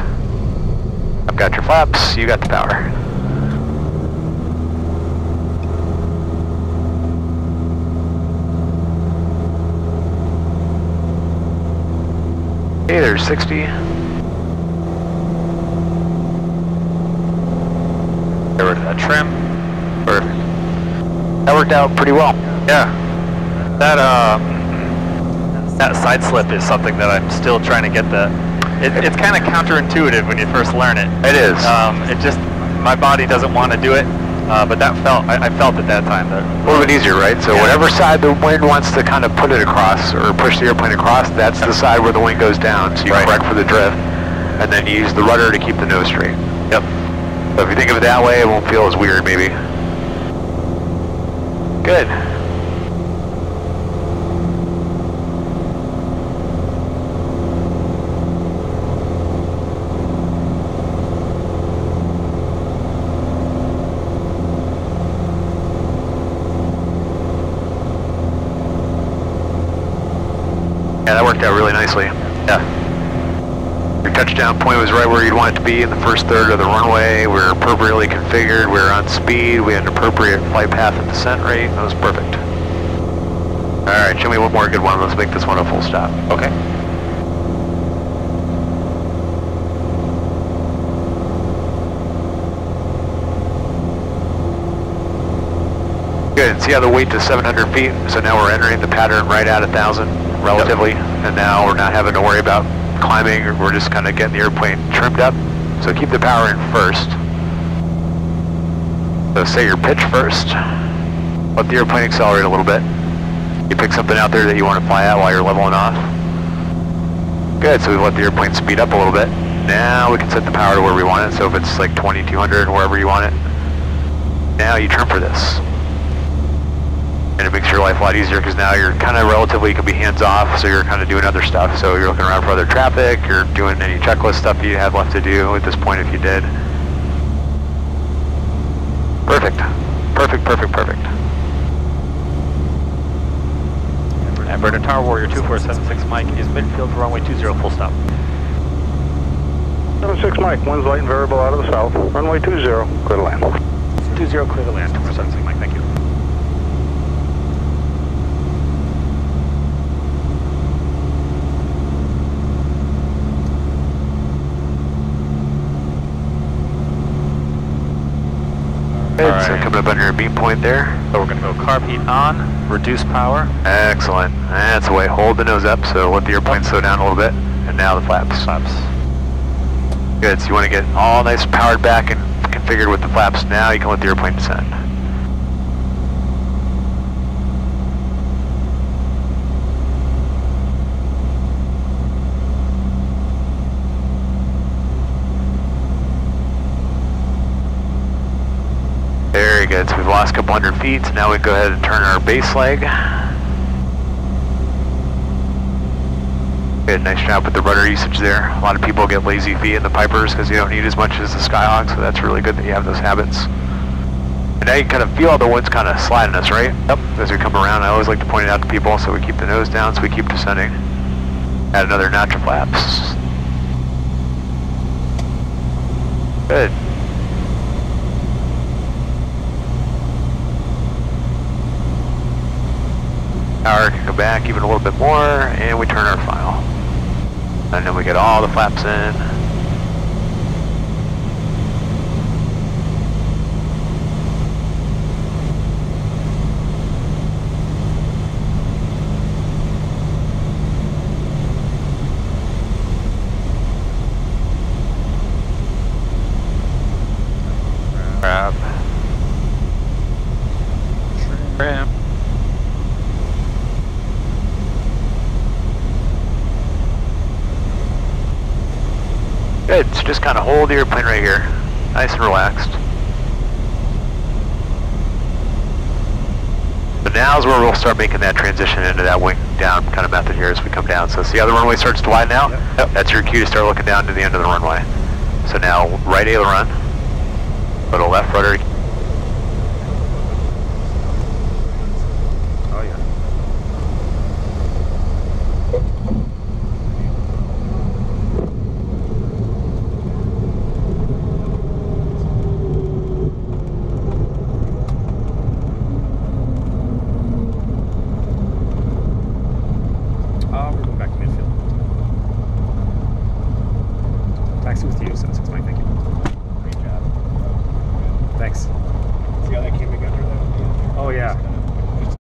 Speaker 1: I've got your flaps, you got the power. Okay, there's 60. Get rid of that
Speaker 2: trim.
Speaker 1: Perfect. That worked out pretty well.
Speaker 2: Yeah. That side slip is something that I'm still trying to get the... It's kind of counterintuitive when you first learn it.
Speaker 1: It is.
Speaker 2: It just, my body doesn't want to do it, but that I felt at that time that...
Speaker 1: A little bit easier, right? So whatever side the wind wants to kind of put it across or push the airplane across, that's the side where the wind goes down. So you correct for the drift, and then you use the rudder to keep the nose straight.
Speaker 2: Yep.
Speaker 1: So if you think of it that way, it won't feel as weird, maybe. Good. Yeah, that worked out really nicely.
Speaker 2: Yeah.
Speaker 1: Your touchdown point was right where you'd want it to be in the first third of the runway. We're appropriately configured. We're on speed. We had an appropriate flight path and descent rate. That was perfect. All right, show me one more good one. Let's make this one a full stop.
Speaker 2: Okay.
Speaker 1: Good, and see how the weight to 700 feet? So now we're entering the pattern right at 1,000, relatively. Yep. And now we're not having to worry about climbing, or we're just kind of getting the airplane trimmed up. So keep the power in first. So set your pitch first. Let the airplane accelerate a little bit. You pick something out there that you want to fly at while you're leveling off. Good, so we let the airplane speed up a little bit. Now we can set the power to where we want it. So if it's like 2200, wherever you want it. Now you trim for this. And it makes your life a lot easier because now you're kind of relatively, you can be hands off, so you're kind of doing other stuff. So you're looking around for other traffic, you're doing any checklist stuff you have left to do at this point if you did. Perfect. Perfect, perfect, perfect.
Speaker 2: And Bernard Tower Warrior 2476 Mike is midfield for runway 20 full stop.
Speaker 3: 76 Mike, winds light and variable out of the south. Runway 20, clear to land.
Speaker 2: 20 clear to land, 2476 Mike, thank you.
Speaker 1: Good, right. So coming up under your beam point there.
Speaker 2: So we're going to go carb heat on, reduce power.
Speaker 1: Excellent. That's the way. Hold the nose up, so let the airplane slow down a little bit. And now the flaps. Good, so you want to get all nice powered back and configured with the flaps. Now you can let the airplane descend. Very good, so we've lost a couple hundred feet, so now we can go ahead and turn our base leg. Good, nice job with the rudder usage there. A lot of people get lazy feet in the Pipers because you don't need as much as the Skyhawk, so that's really good that you have those habits. And now you kind of feel all the wind's kind of sliding us, right? Yep. As we come around, I always like to point it out to people, so we keep the nose down, so we keep descending. Add another notch of flaps. Good. Power can go back even a little bit more, and we turn our file. And then we get all the flaps in. Grab. Trim. Good, so just kind of hold the airplane right here, nice and relaxed. So now is where we'll start making that transition into that wing down kind of method here as we come down. So see how the runway starts to widen out? Yep. That's your cue to start looking down to the end of the runway. So now right aileron, go to left rudder.